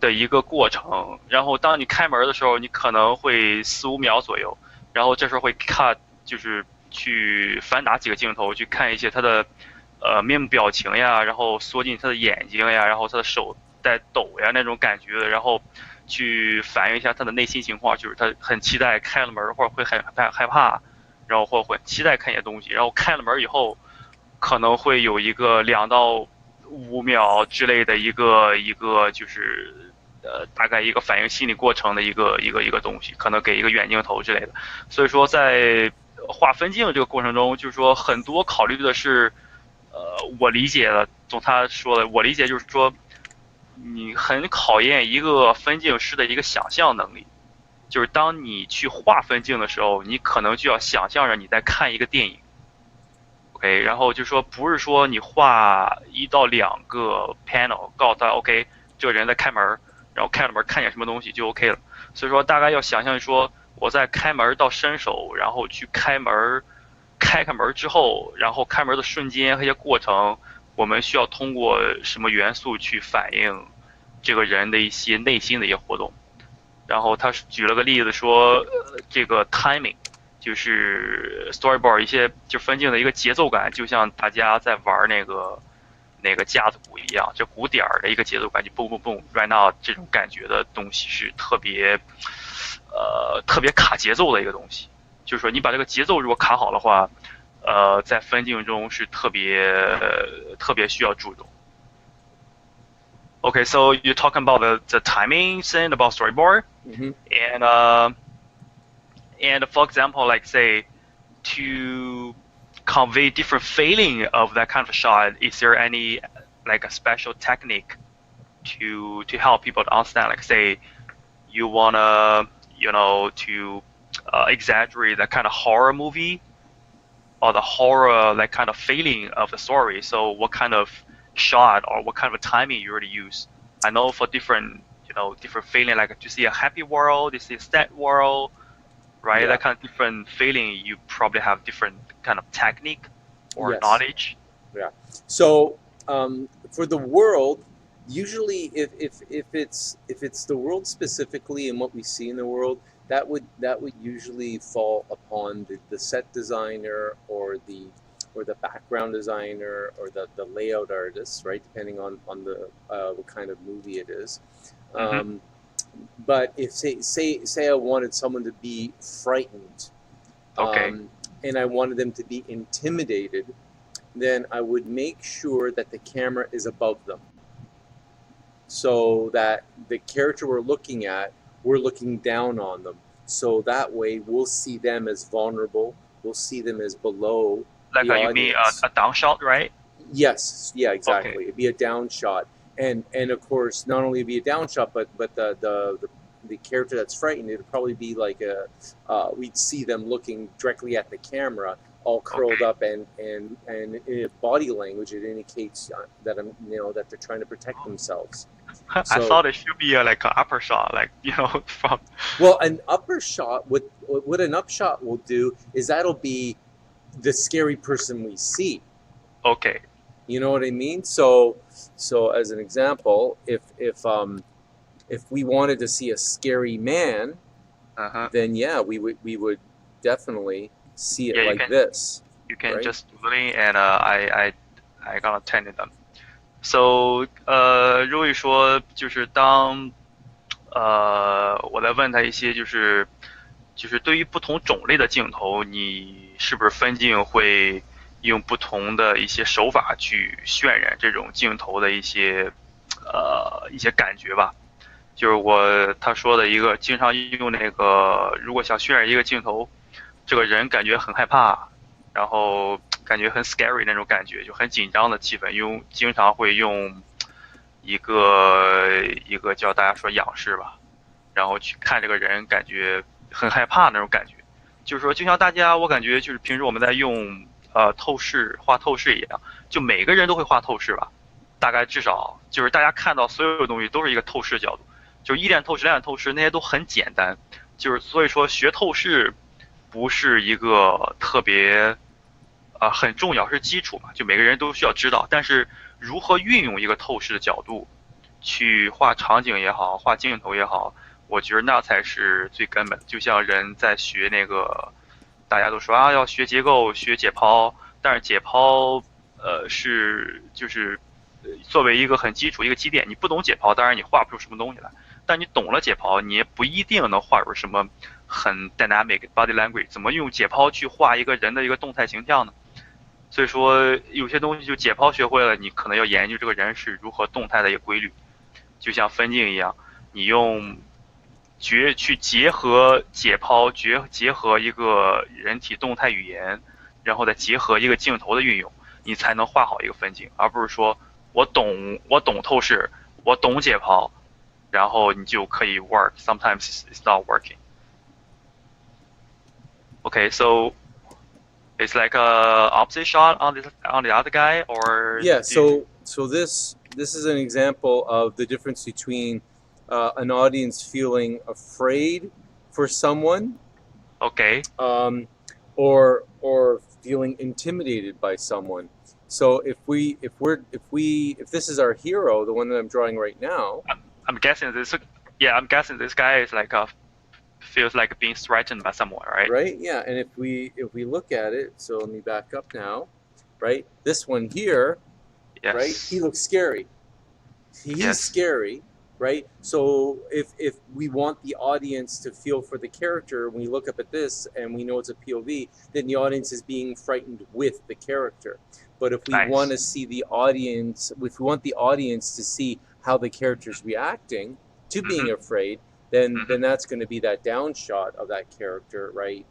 的一个过程，然后当你开门的时候，你可能会4、5秒左右，然后这时候会 cut。就是去反打几个镜头，去看一些他的面部表情呀，然后缩进他的眼睛呀，然后他的手在抖呀那种感觉的，然后去反映一下他的内心情况，就是他很期待开了门，或者会很害怕，然后或会期待看一些东西，然后开了门以后可能会有一个2到5秒之类的一个就是大概一个反映心理过程的一个东西，可能给一个远镜头之类的。所以说在画分镜这个过程中，就是说很多考虑的是，我理解的，从他说的，我理解就是说，你很考验一个分镜师的一个想象能力，就是当你去画分镜的时候，你可能就要想象着你在看一个电影 ，OK， 然后就说不是说你画1到2个 panel， 告诉他 OK， 这个人在开门，然后开了门看见什么东西就 OK 了，所以说大概要想象说。我在开门到伸手，然后去开门，开门之后，然后开门的瞬间和一些过程，我们需要通过什么元素去反映这个人的一些内心的一些活动。然后他举了个例子说，这个 timing 就是 storyboard 一些就分镜的一个节奏感，就像大家在玩那个架子鼓一样，这鼓点的一个节奏感，就蹦蹦蹦 right now 这种感觉的东西是特别卡节奏的一个东西，就是说你把这个节奏如果卡好的话，在分镜中是特别需要注重。Okay, so you're talking about the timing thing about storyboard, and for example, like say to convey different feeling of that kind of shot, is there any like a special technique to help people to understand. Like say you wanna to exaggerate that kind of horror movie or the horror like kind of feeling of the story. So what kind of shot or what kind of timing you already use? I know for different different feeling, like to see a happy world, to see a sad world, right? Yeah. That kind of different feeling, you probably have different kind of technique or Yes. knowledge. Yeah. So for the world, usually if it's the world specifically and what we see in the world, that would usually fall upon the set designer or the background designer or the layout artist, right? Depending on the what kind of movie it is. But if say I wanted someone to be frightened, Okay. and I wanted them to be intimidated, then I would make sure that the camera is above them, so that the character we're looking at, we're looking down on them. So that way we'll see them as vulnerable. We'll see them as below Like the you audience. mean a down shot, right? Yes, yeah, exactly. Okay. It'd be a down shot, and of course, not only be a down shot, but the character that's frightened, it'd probably be like we'd see them looking directly at the camera, all curled up, and in body language, it indicates that that they're trying to protect themselves. I thought it should be like an upper shot, like from. Well, an upper shot, what an upshot will do is that'll be the scary person we see. Okay. You know what I mean? So as an example, if we wanted to see a scary man, then yeah, we would definitely see it like this. You can right? just doodling and I gonna tend them. So Rui 说就是当我在问他一些就是对于不同种类的镜头，你是不是分镜会用不同的一些手法去渲染这种镜头的一些感觉吧？就是他说的一个经常用那个，如果想渲染一个镜头，这个人感觉很害怕，然后感觉很 scary 那种感觉，就很紧张的气氛，经常会用一个叫大家说仰视吧，然后去看这个人感觉很害怕那种感觉。就是说就像大家我感觉就是平时我们在用透视画透视一样，就每个人都会画透视吧，大概至少就是大家看到所有东西都是一个透视角度，就是一点透视两点透视那些都很简单，就是所以说学透视不是一个特别很重要，是基础嘛，就每个人都需要知道，但是如何运用一个透视的角度去画场景也好，画镜头也好，我觉得那才是最根本的。就像人在学那个，大家都说要学结构、学解剖，但是解剖是就是作为一个很基础一个基点，你不懂解剖，当然你画不出什么东西来。但你懂了解剖，你也不一定能画出什么很 dynamic body language。怎么用解剖去画一个人的一个动态形象呢？所以说有些东西就解剖学会了，你可能要研究这个人是如何动态的一个规律，就像分镜一样，你用去结合解剖，结合一个人体动态语言，然后再结合一个镜头的运用，你才能画好一个分镜，而不是说我懂透视，我懂解剖，然后你就可以 work. Sometimes it's not working. Okay, so it's like a opposite shot on the other guy, or yeah. So this is an example of the difference between an audience feeling afraid for someone, okay, or feeling intimidated by someone. So if this is our hero, the one that I'm drawing right now. I'm guessing this guy is like feels like being threatened by someone, right? Right. Yeah. And if we look at it, so let me back up now. Right. This one here. Yes. Right. He looks scary. He's scary. Right. So if we want the audience to feel for the character, when we look up at this and we know it's a POV, then the audience is being frightened with the character. But if we want to see the audience, if we want the audience to see how the character's reacting to being afraid, then that's going to be that down shot of that character, right?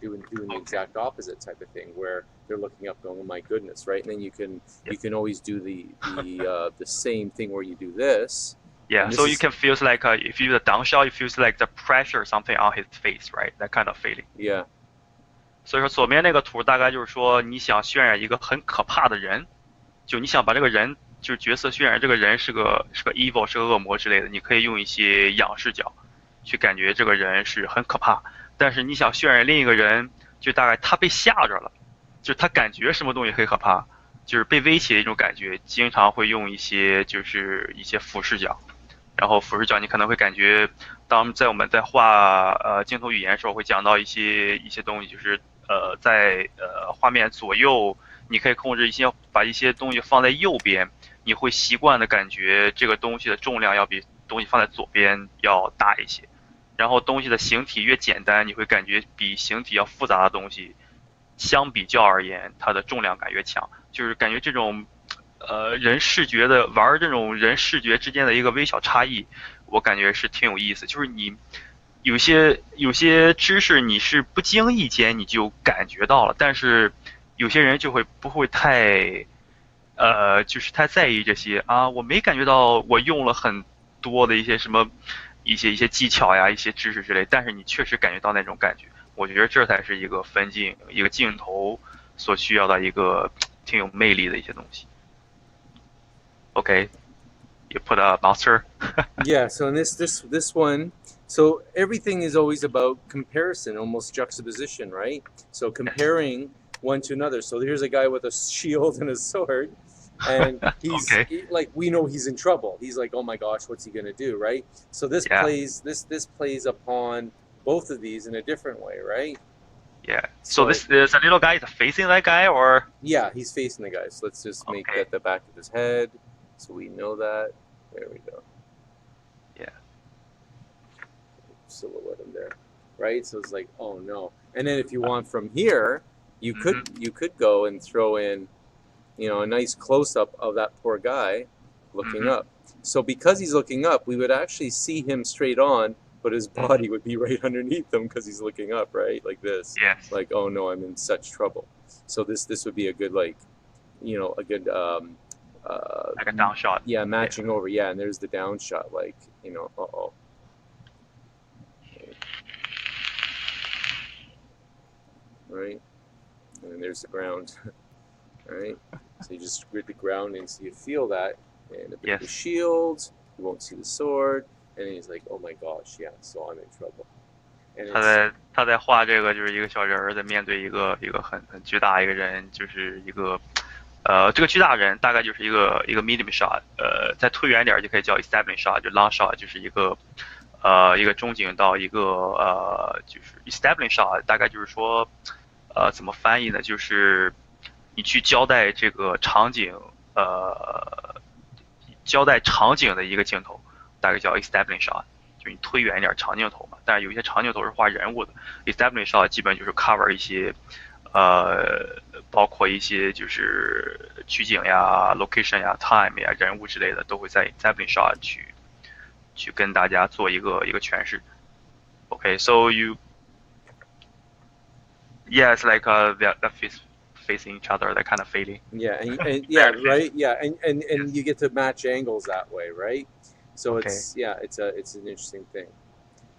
doing the Okay. exact opposite type of thing, where they're looking up, going, "Oh my goodness," right? And then you can always do the same thing where you do this. Yeah, And this so you is can feel like if you do the down shot, you feel like the pressure something on his face, right? That kind of feeling. yeah. 所以说左边那个图大概就是说你想渲染一个很可怕的人，就你想把这个人就是角色渲染这个人是个 evil 是个恶魔之类的，你可以用一些仰视角去感觉这个人是很可怕。但是你想渲染另一个人，就大概他被吓着了，就是他感觉什么东西很可怕，就是被威胁的一种感觉，经常会用一些就是一些俯视角。然后俯视角你可能会感觉，当我们在画镜头语言的时候，会讲到一些东西，就是在画面左右，你可以控制把一些东西放在右边，你会习惯的感觉这个东西的重量要比东西放在左边要大一些。然后东西的形体越简单，你会感觉比形体要复杂的东西，相比较而言，它的重量感越强。就是感觉这种人视觉的玩这种人视觉之间的一个微小差异，我感觉是挺有意思。就是你有些知识你是不经意间你就感觉到了，但是有些人就不会太就是太在意这些啊，我没感觉到我用了很多的一些什么一些技巧呀，一些知识之类，但是你确实感觉到那种感觉。我觉得这才是一个分镜一个镜头所需要的一个挺有魅力的一些东西。Okay, you put a monster. Yeah, so in this one, so everything is always about comparison, almost juxtaposition, right? So comparing one to another. So here's a guy with a shield and a sword, and he's Okay. like, we know he's in trouble. He's like, oh my gosh, what's he gonna do, right? So this Yeah. plays upon both of these in a different way, right? Yeah. So this is a little guy is facing that guy, or Yeah, he's facing the guy. So let's just make Okay. that the back of his head, so we know that. There we go. Yeah. Silhouette him there, right? So it's like, oh no. And then if you want from here, you could go and throw in, a nice close up of that poor guy looking up. So because he's looking up, we would actually see him straight on, but his body would be right underneath him because he's looking up, right? Like this. Yes. Like, oh no, I'm in such trouble. So this would be a good a good Like a down shot. yeah, matching over. Yeah, and there's the down shot, like, uh-oh. Right? And then there's the ground. Right? So you just grid the grounding so you feel that. And a bit of the shield, you won't see the sword. And then he's like, oh my gosh, yeah, so I'm in trouble. And 他在画这个就是一个小人儿在面对一个很巨大一个人，就是一个这个巨大人大概就是一个 medium shot， 再推远点就可以叫 establish shot， 就 long shot， 就是一个中景到一个就是 establish shot， 大概就是说怎么翻译呢？就是你去交代这个场景交代场景的一个镜头，大概叫 establish shot。就你推远一点长镜头嘛，但是有些长镜头是画人物的 ，establish shot 基本就是 cover 一些，包括一些就是取景呀、location 呀、time 呀、人物之类的，都会在 establish shot 去跟大家做一个诠释。Okay, so it's like that facing each other, that kind of feeling. Yeah, and yeah, right, yeah, and you get to match angles that way, right? So it's it's an interesting thing.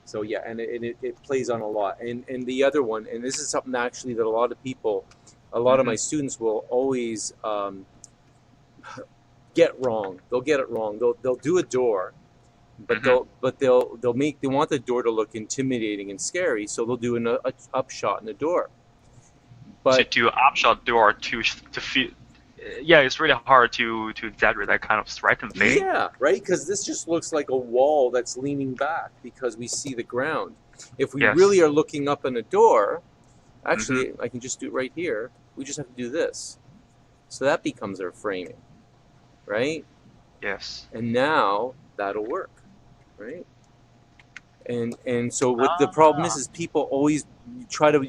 So yeah, and it plays on a lot. And the other one, and this is something actually that a lot of my students will always get wrong. They'll get it wrong. They'll do a door, but they want the door to look intimidating and scary, so they'll do an upshot in the door. But to do an upshot door to feel. Yeah, it's really hard to exaggerate that kind of threatened feeling. Yeah, right? Because this just looks like a wall that's leaning back because we see the ground. If we really are looking up in a door, actually, I can just do it right here. We just have to do this. So that becomes our framing, right? Yes. And now that'll work, right? And so what the problem is people always try to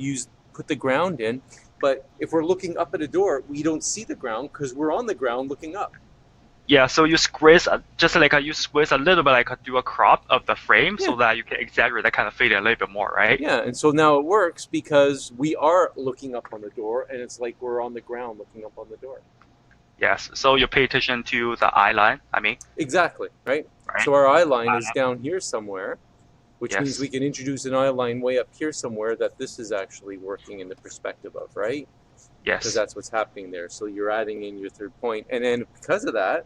put the ground in. But if we're looking up at a door, we don't see the ground because we're on the ground looking up. Yeah, so you squeeze just like you squeeze a little bit, like do a crop of the frame so that you can exaggerate that kind of fade a little bit more, right? Yeah, and so now it works because we are looking up on the door, and it's like we're on the ground looking up on the door. Yes, so you pay attention to the eye line, I mean. Exactly, right? Right? So our eye line is down here somewhere, which Yes. means we can introduce an eye line way up here somewhere that this is actually working in the perspective of, right? Yes. Because that's what's happening there. So you're adding in your third point. And then because of that,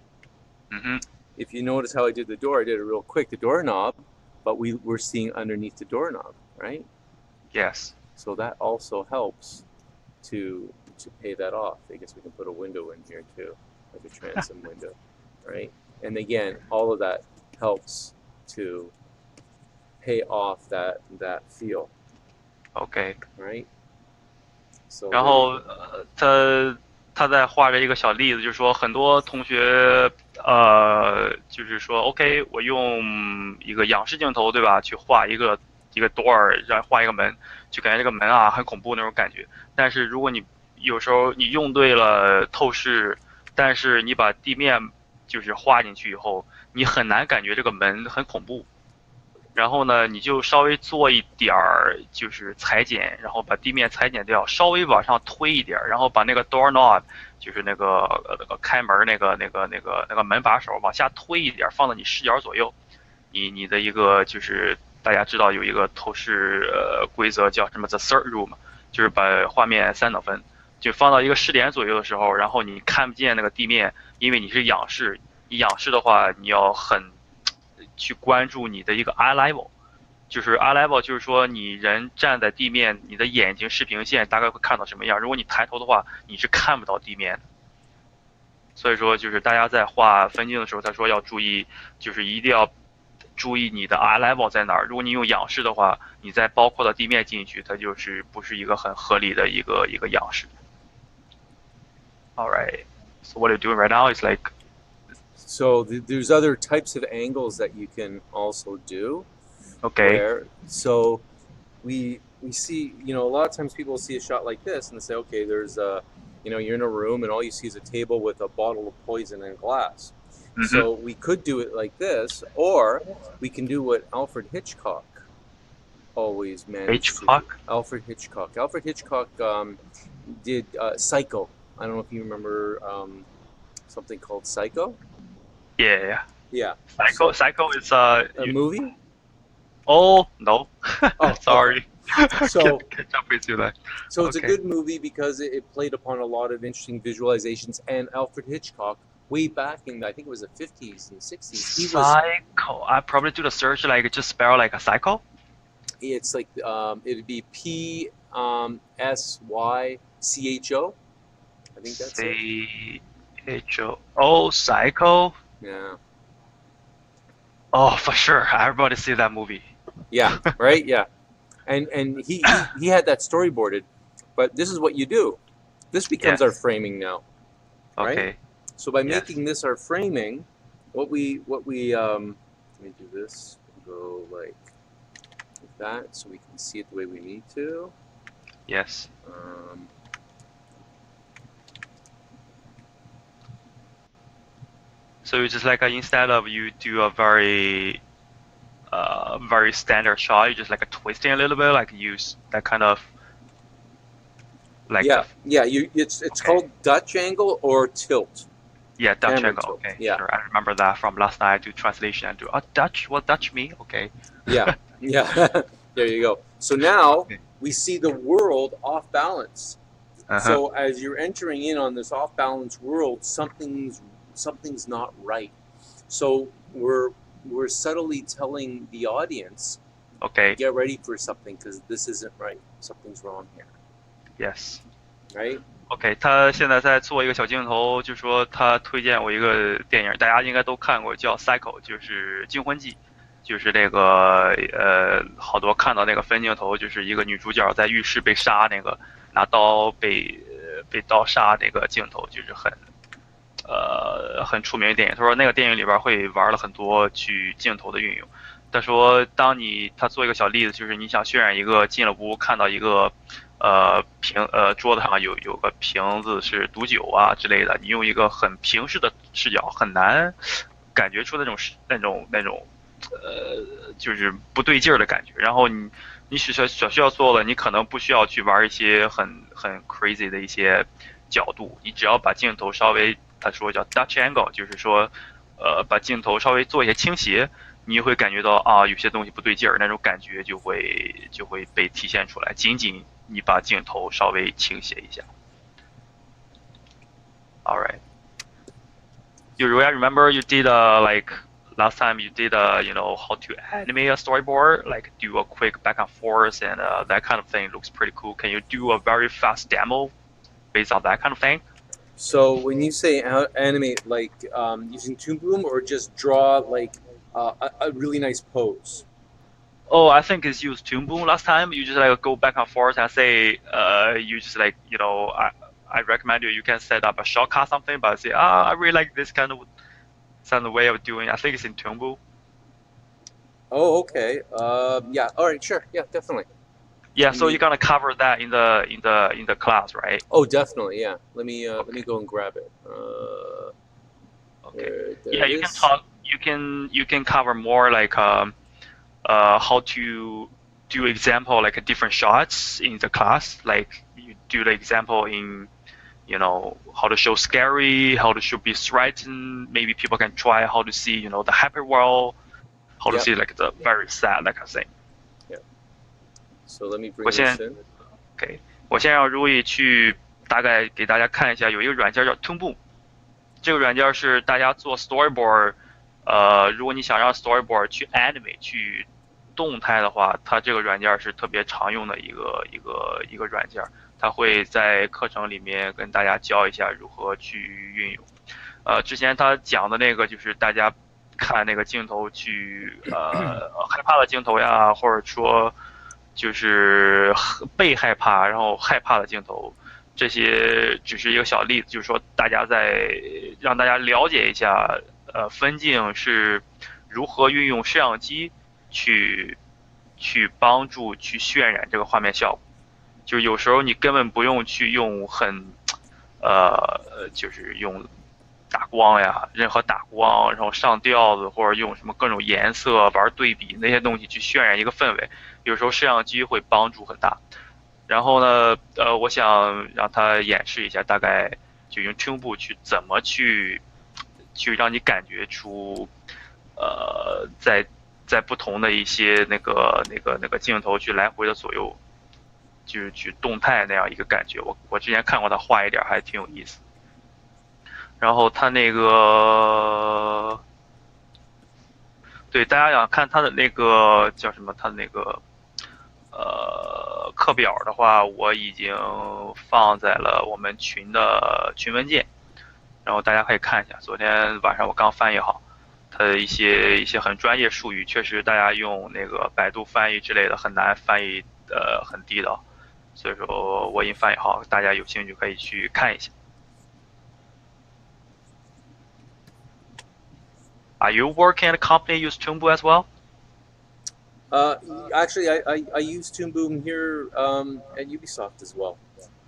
if you notice how I did the door, I did it real quick, the doorknob, but we're seeing underneath the doorknob, right? Yes. So that also helps to pay that off. I guess we can put a window in here too, like a transom window, right? And again, all of that helps to pay off that feel. OK. Right? So 然后他在画着一个小例子，就是说很多同学就是说 OK， 我用一个仰视镜头，对吧，去画一个 door， 然后画一个门，就感觉这个门啊很恐怖那种感觉。但是如果你有时候你用对了透视，但是你把地面就是画进去以后，你很难感觉这个门很恐怖。然后呢，你就稍微做一点儿就是裁剪，然后把地面裁剪掉，稍微往上推一点，然后把那个 doorknob， 就是那个开门那个门把手往下推一点，放到你视角左右。你的一个就是大家知道有一个透视规则叫什么 the third rule 嘛，就是把画面3等分，就放到一个视点左右的时候，然后你看不见那个地面，因为你是仰视，你仰视的话你要很去关注你的一个 eye level， 就是 eye level 就是说你人站在地面，你的眼睛视平线大概会看到什么样，如果你抬头的话你是看不到地面的。所以说就是大家在画分镜的时候，他说要注意，就是一定要注意你的 eye level 在哪儿。如果你用仰视的话，你再包括到地面进去，它就是不是一个很合理的一个仰视。Alright, so what you're doing right now is like. So there's other types of angles that you can also do. Okay. So we see, a lot of times people see a shot like this and they say, okay, there's you're in a room and all you see is a table with a bottle of poison and glass. So we could do it like this, or we can do what Alfred Hitchcock always managed to do. Alfred Hitchcock. Alfred Hitchcock did Psycho. I don't know if you remember something called Psycho. Yeah. Psycho is a movie. Oh no. Sorry. So can't jump into that. So it's a good movie because it played upon a lot of interesting visualizations. And Alfred Hitchcock, way back in I think it was the 50s and 60s, he was Psycho. I probably do the search like just spell like a psycho. It's like it'd be PSYCHO. I think that's CHO. Oh, Psycho. Yeah. Oh, for sure. Everybody see that movie. Yeah. Right. Yeah. And he had that storyboarded, but this is what you do. This becomes our framing now. Right? Okay. So by making this our framing, what we let me do this. Go like that, so we can see it the way we need to. Yes. So it's just like instead of you do a very standard shot, you just like twisting a little bit, like use that kind of like it's called Dutch angle or tilt. Yeah, Dutch Hammer angle. tilt. Okay, Yeah. sure. I remember that from last night. I do translation and do Dutch. What Dutch mean? Okay. Yeah. There you go. So now we see the world off balance. So as you're entering in on this off balance world, something's not right. So we're subtly telling the audience, okay, get ready for something because this isn't right. Something's wrong here. Yes. Right? OK， 他现在在做一个小镜头，就说他推荐我一个电影，大家应该都看过，叫《Psycho》，就是惊魂记，就是那个好多看到那个分镜头，就是一个女主角在浴室被杀，那个拿刀被刀杀那个镜头，就是很出名的电影。他说那个电影里边会玩了很多去镜头的运用。他说他做一个小例子，就是你想渲染一个进了屋看到一个桌子上有个瓶子是毒酒啊之类的，你用一个很平视的视角，很难感觉出那种就是不对劲儿的感觉。然后你所需要做的，你可能不需要去玩一些很 crazy 的一些角度，你只要把镜头稍微，他说叫 Dutch angle，就是说把镜头稍微做一些倾斜，你会感觉到啊有些东西不对劲儿，那种感觉就会被体现出来。仅仅你把镜头稍微倾斜一下。All right. I remember you did like last time you did how to animate a storyboard, like do a quick back and forth and that kind of thing looks pretty cool. Can you do a very fast demo based on that kind of thing? So when you say animate, like using Toon Boom, or just draw like a really nice pose? Oh, I think it's used Toon Boom last time. You just like go back and forth and say, you just like, I recommend you can set up a shortcut something, but say, I really like this kind of way of doing. I think it's in Toon Boom. Oh, okay. Yeah. All right. Sure. Yeah. Definitely. Yeah, so you're gonna cover that in the class, right? Oh, definitely. Yeah. Let me go and grab it. Okay. Yeah, you can talk. You can cover more like how to do example like different shots in the class. Like you do the example in how to show scary, how to show be threatened. Maybe people can try how to see the happy world, how to see like the very sad that kind of thing. So let me bring this in. OK， 我先让 Rui 去大概给大家看一下，有一个软件叫 Toon Boom， 这个软件是大家做 storyboard， 如果你想让 storyboard 去 animate 去动态的话，它这个软件是特别常用的一个软件，它会在课程里面跟大家教一下如何去运用。之前他讲的那个就是大家看那个镜头去害怕的镜头呀，或者说就是被害怕然后害怕的镜头，这些只是一个小例子，就是说让大家了解一下分镜是如何运用摄像机去帮助去渲染这个画面效果。就是有时候你根本不用去用就是用打光呀，任何打光，然后上调子，或者用什么各种颜色玩对比那些东西去渲染一个氛围，有时候摄像机会帮助很大。然后呢，我想让他演示一下，大概就用 Toon Boom 去怎么去让你感觉出，在不同的一些那个镜头去来回的左右，就是去动态那样一个感觉。我之前看过他画一点，还挺有意思。然后他那个，对，大家想看他的那个叫什么？他的那个课表的话，我已经放在了我们群的群文件，然后大家可以看一下。昨天晚上我刚翻译好，它的一些很专业术语，确实大家用那个百度翻译之类的很难翻译很地道，所以说我已经翻译好，大家有兴趣可以去看一下。Are you working at a company use Toon Boom as well? Actually, I use Toon Boom here at Ubisoft as well.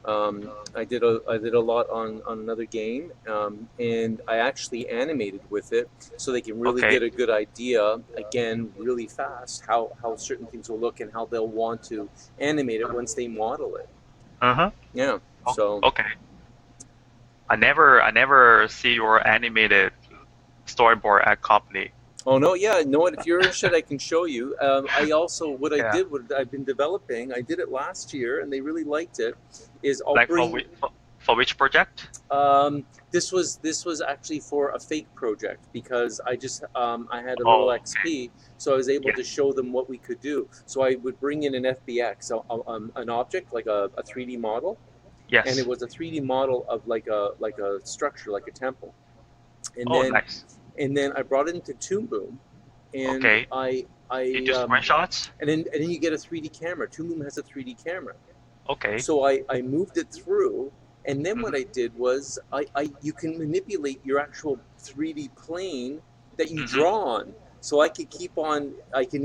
I did a lot on another game, and I actually animated with it so they can really get a good idea, again, really fast, how certain things will look and how they'll want to animate it once they model it. Yeah. So. Okay. I never see your animated storyboard at company. Oh no, yeah, no. If you're interested, I can show you. I also what I've been developing. I did it last year, and they really liked it. Is I'll like bring, for which project? This was actually for a fake project because I just I had a little XP, so I was able to show them what we could do. So I would bring in an FBX, an object like a 3D model. Yes. And it was a 3D model of like a structure, like a temple. And then, nice. And then I brought it into Toon Boom, and I you do screenshots. And then you get a 3D camera. Toon Boom has a 3D camera. Okay. So I moved it through, and then what I did was you can manipulate your actual 3D plane that you draw on. So I can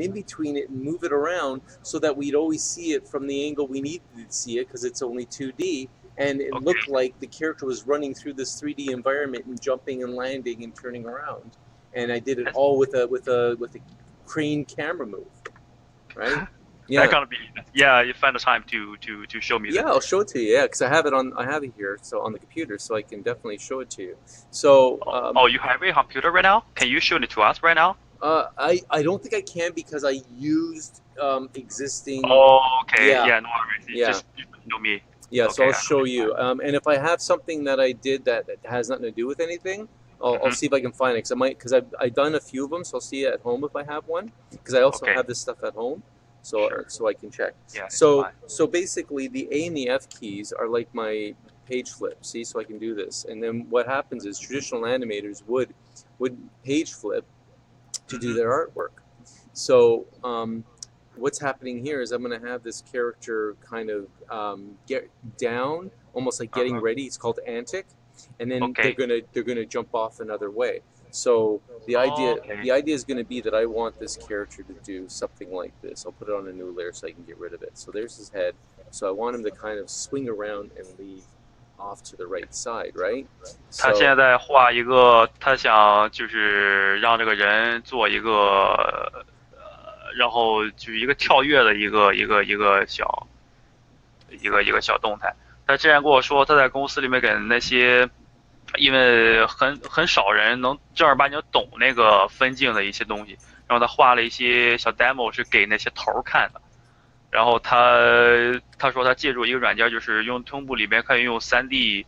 in between it and move it around so that we'd always see it from the angle we needed to see it because it's only 2D. and it Okay. looked like the character was running through this 3D environment and jumping and landing and turning around. And I did it all with a crane camera move, right? Yeah. That gonna be you find the time to show me Yeah, that. I'll show it to you. Yeah, because I have it here, so on the computer, so I can definitely show it to you. So, You have a computer right now? Can you show it to us right now? I don't think I can because I used existing. Okay. Yeah. No worries. Yeah. Just show me. Yeah, so Okay, I'll show you. And if I have something that I did that has nothing to do with anything, I'll see if I can find it. Because I've done a few of them, so I'll see it at home if I have one. Because I also Okay. have this stuff at home, so Sure. so I can check. Yeah, it's So fine. so basically, the A and the F keys are like my page flip. See, so I can do this. And then what happens is traditional animators would page flip to do their artwork. So what's happening here is I'm going to have this character kind of get down, almost like getting ready. It's called antic, and then Okay. they're gonna jump off another way. So the idea is going to be that I want this character to do something like this. I'll put it on a new layer so I can get rid of it. So there's his head. So I want him to kind of swing around and leave off to the right side, right? 他 So 现在画一个，他想就是让这个人做一个，然后就是一个跳跃的一个小动态。他之前跟我说，他在公司里面给那些，因为很少人能正儿八经懂那个分镜的一些东西，然后他画了一些小 demo 是给那些头儿看的。然后他说他借助一个软件，就是用通部里面可以用3D，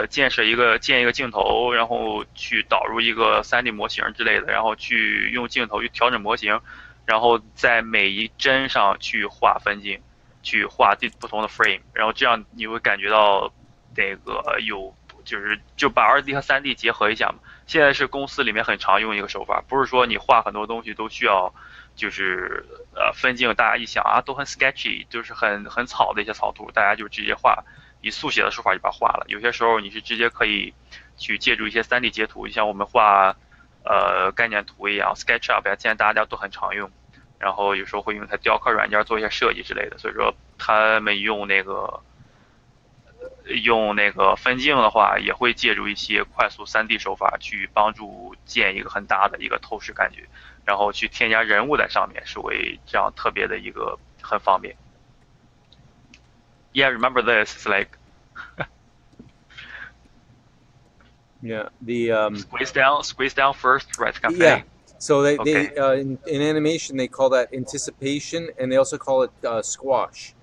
建一个镜头，然后去导入一个3D 模型之类的，然后去用镜头去调整模型，然后在每一帧上去画分镜，去画不同的 frame，然后这样你会感觉到那个就把2D 和3D 结合一下嘛。现在是公司里面很常用一个手法，不是说你画很多东西都需要就是分镜，大家一想啊都很 sketchy， 就是很草的一些草图，大家就直接画，以速写的手法就把它画了。有些时候你是直接可以去借助一些3D 截图，就像我们画概念图一样 ，SketchUp 呀，现在大家都很常用。然后有时候会用它雕刻软件做一些设计之类的，所以说他们用那个分镜的话，也会借助一些快速3D 手法去帮助建一个很大的一个透视感觉，然后去添加人物在上面，是为这样特别的一个很方便。Yeah, remember this? It's like yeah, the squeeze down first, right? yeah. So they Okay. in animation they call that anticipation, and they also call it squash.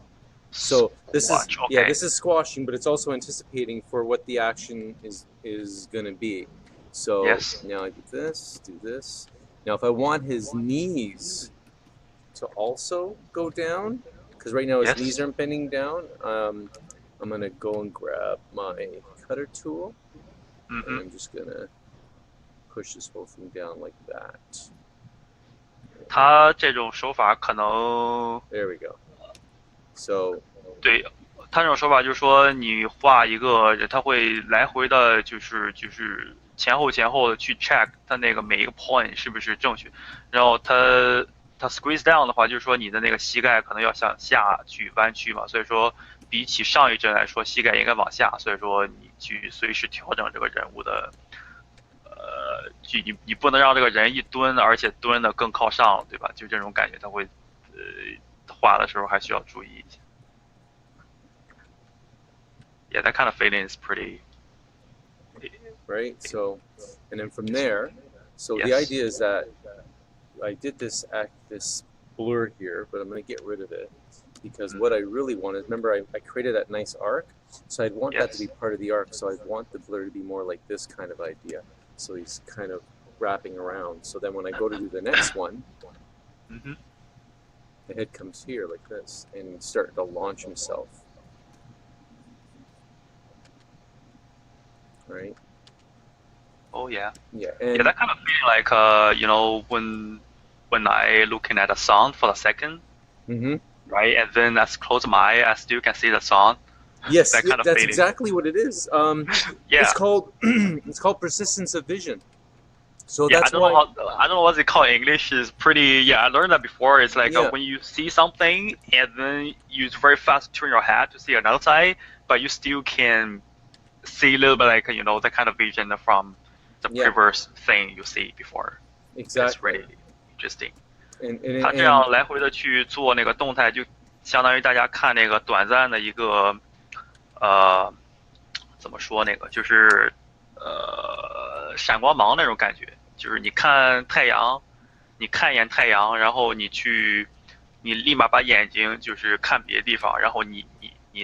So this is Okay. this is squashing, but it's also anticipating for what the action is going to be. So Yes. now I do this. Now if I want his knees to also go down, because right now his Yes. knees aren't bending down, I'm going to go and grab my cutter tool, and I'm just going to push this whole thing down like that. 他这种手法可能 There we go. So 对，他这种手法就是说，你画一个人，他会来回的，就是前后的去 check 他那个每一个 point 是不是正确，然后他 squeeze down 的话，就是说你的那个膝盖可能要向下去弯曲嘛，所以说比起上一帧来说，膝盖应该往下，所以说你去随时调整这个人物的，你不能让这个人一蹲，而且蹲的更靠上了，对吧？就这种感觉，他会画的时候还需要注意一下。Yeah, that kind of fade in is pretty. right? So, and then from there, so the Yes. idea is that I did this blur here, but I'm going to get rid of it because what I really want is, remember I created that nice arc, so I'd want that to be Yes. part of the arc. So I'd want the blur to be more like this kind of idea. So he's kind of wrapping around. So then when I go to do the next one, Mhm. the head comes here like this and starting to launch himself. Right? Oh yeah. Yeah. Yeah, And that kind of feeling like when I looking at a song for a second, mhm. right, and then I close my eye, I still can see the song. Yes, That kind of that's feeling. exactly what it is. Yeah. It's called it's called persistence of vision. So Yeah, that's why. I don't know what they call in English. Is pretty. Yeah, I learned that before. It's like Yeah, when you see something and then you very fast turn your head to see another side, but you still can see a little bit like the kind of vision from the yeah, previous thing you see before. It's exactly. really interesting. And 他这样来回的去做那个动态，就相当于大家看那个短暂的一个怎么说那个就是闪光芒那种感觉，就是你看太阳，你看一眼太阳，然后你立马把眼睛就是看别的地方，然后你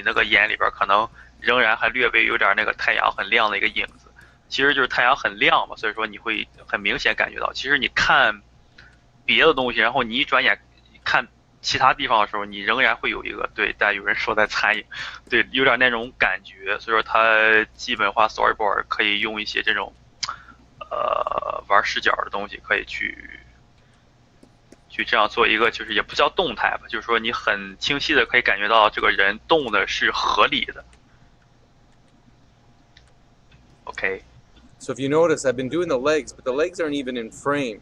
那个眼里边可能仍然还略微有点那个太阳很亮的一个影子，其实就是太阳很亮嘛，所以说你会很明显感觉到，其实你看别的东西，然后你一转眼看其他地方的时候，你仍然会有一个对，但有人说在参影，对，有点那种感觉，所以说它基本化 storyboard 可以用一些这种玩视角的东西，可以去这样做一个，就是也不叫动态吧，就是说你很清晰的可以感觉到这个人动的是合理的。Okay. so if you notice, I've been doing the legs, but the legs aren't even in frame.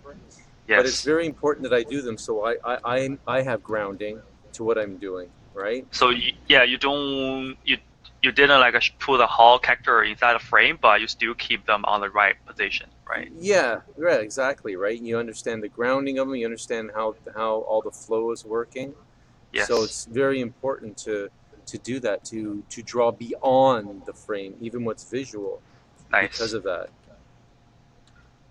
Yes. But it's very important that I do them, so I have grounding to what I'm doing, right? So you don't you didn't like put the whole character inside the frame, but you still keep them on the right position, right? Yeah, right, exactly, right. You understand the grounding of them. You understand how all the flow is working. Yes. So it's very important to do that, to draw beyond the frame, even what's visual, nice. Because of that.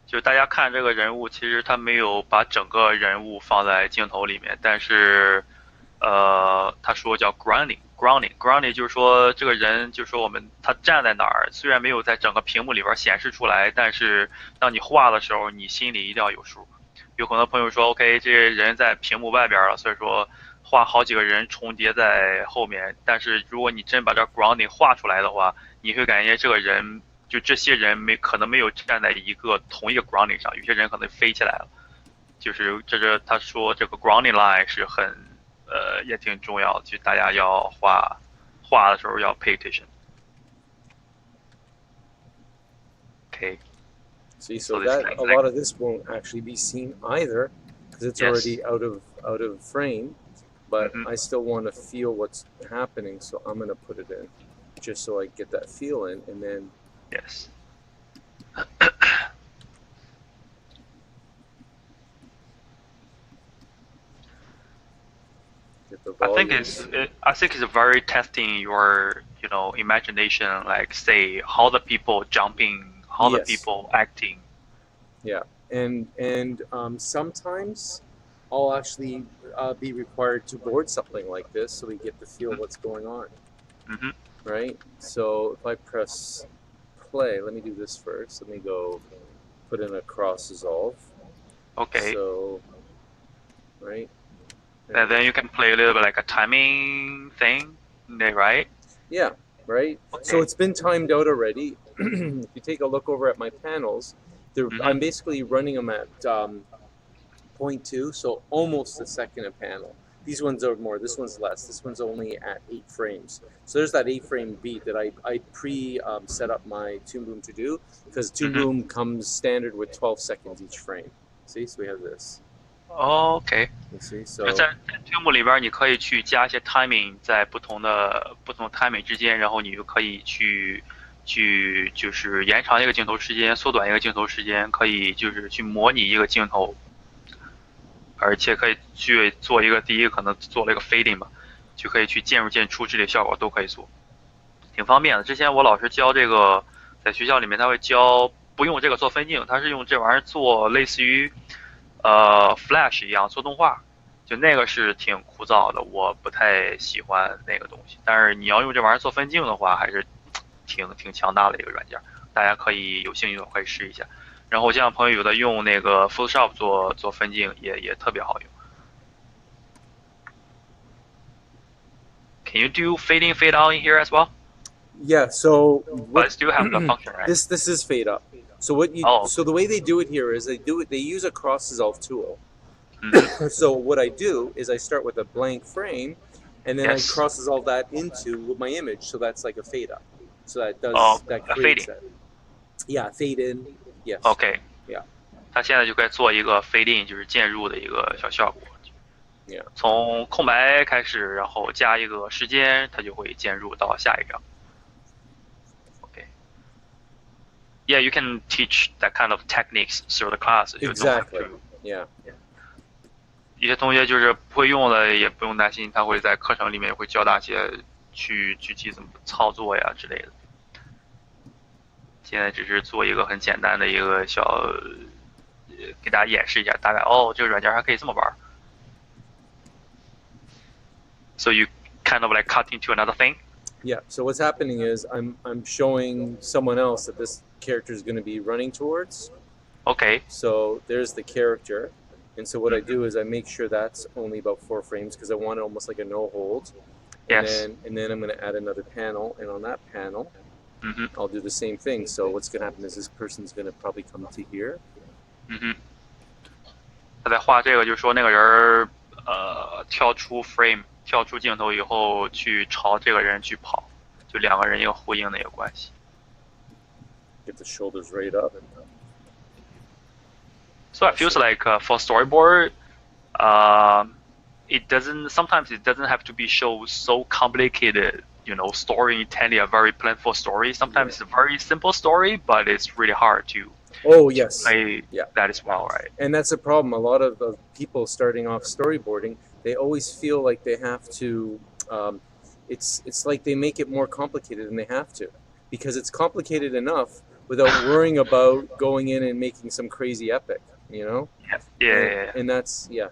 就是大家看这个人物，其实他没有把整个人物放在镜头里面，但是，他说叫 grounding 就是说这个人，就是说他站在哪儿，虽然没有在整个屏幕里边显示出来，但是当你画的时候，你心里一定要有数。有很多朋友说 ，OK， 这人在屏幕外边了，所以说画好几个人重叠在后面，但是如果你真把这 grounding 画出来的话，你会感觉这个人。就这些人可能没有站在同一个 grounding 上，有些人可能飞起来了。就是他说这个 grounding line 是很也挺重要的，就大家要画的时候要 pay attention. Okay. See, so that a lot of this won't actually be seen either, because it's already out of frame. But I still want to feel what's happening, so I'm gonna put it in, just so I get that feel in, and then. Yes. I think it's very testing your imagination, like say how the people jumping, how the people acting. Yeah, and sometimes I'll actually be required to board something like this, so we get to feel what's going on. Right. So if I press play, let me do this first. Let me go put in a cross dissolve. Okay. So, right. And then you can play a little bit like a timing thing, right? Yeah, right. Okay. So it's been timed out already. If you take a look over at my panels, I'm basically running them at 0.2, so almost a second a panel. These ones are more, this one's less. This one's only at 8 frames. So there's that 8-frame beat that I set up my Toon Boom to do, because Toon Boom comes standard with 12 seconds each frame. See, so we have this. Oh, okay. You see, so 在 Toon Boom 里边，你可以去加一些 timing， 在不同 timing 之间，然后你就可以去就是延长一个镜头时间，缩短一个镜头时间，可以就是去模拟一个镜头。而且可以去做一个第一可能做了一个 fading 吧，就可以去渐入渐出这类效果都可以做，挺方便的。之前我老师教这个，在学校里面他会教不用这个做分镜，他是用这玩意儿做类似于Flash 一样做动画，就那个是挺枯燥的，我不太喜欢那个东西。但是你要用这玩意儿做分镜的话，还是挺强大的一个软件，大家可以有兴趣的可以试一下。然后像朋友有的用那个 Photoshop 做分镜也特别好用。Can you do fade in, fade out in here as well? Yeah, so but still have the function, right? This is fade up. So so the way they do it here is they use a cross dissolve tool. So what I do is I start with a blank frame, and then I cross dissolve that into my image, so that's like a fade up. So that creates that. Yeah, fade in. Yes. Okay. Yeah. 它现在就该做一个fade in，就是渐入的一个小效果。Yeah. 从空白开始，然后加一个时间，它就会渐入到下一张。Okay. Yeah, you can teach that kind of techniques through the class. Exactly. Yeah. 一些同学就是不会用的，也不用担心，他会在课程里面会教大家去具体怎么操作呀之类的。现在只是做一个很简单的一个小，给大家演示一下，大概这个软件还可以这么玩。So you kind of like cut into another thing. Yeah. So what's happening is I'm showing someone else that this character is going to be running towards. Okay. So there's the character, and so what I do is I make sure that's only about 4 frames because I want it almost like a no hold. Yes. And then I'm going to add another panel, and on that panel, I'll do the same thing. So what's going to happen is this person's going to probably come to here. 他在画这个，就是说那个人跳出 frame， 跳出镜头以后，去朝这个人去跑，就两个人一个呼应的一个关系。Get the shoulders right up. So it feels like for storyboard, sometimes it doesn't have to be so complicated, story telling a very planful story. Sometimes it's a very simple story, but it's really hard to play that as well, right? And that's a problem. A lot of people starting off storyboarding, they always feel like they have to, it's like they make it more complicated than they have to, because it's complicated enough without worrying about going in and making some crazy epic, Yeah. And that's, yeah.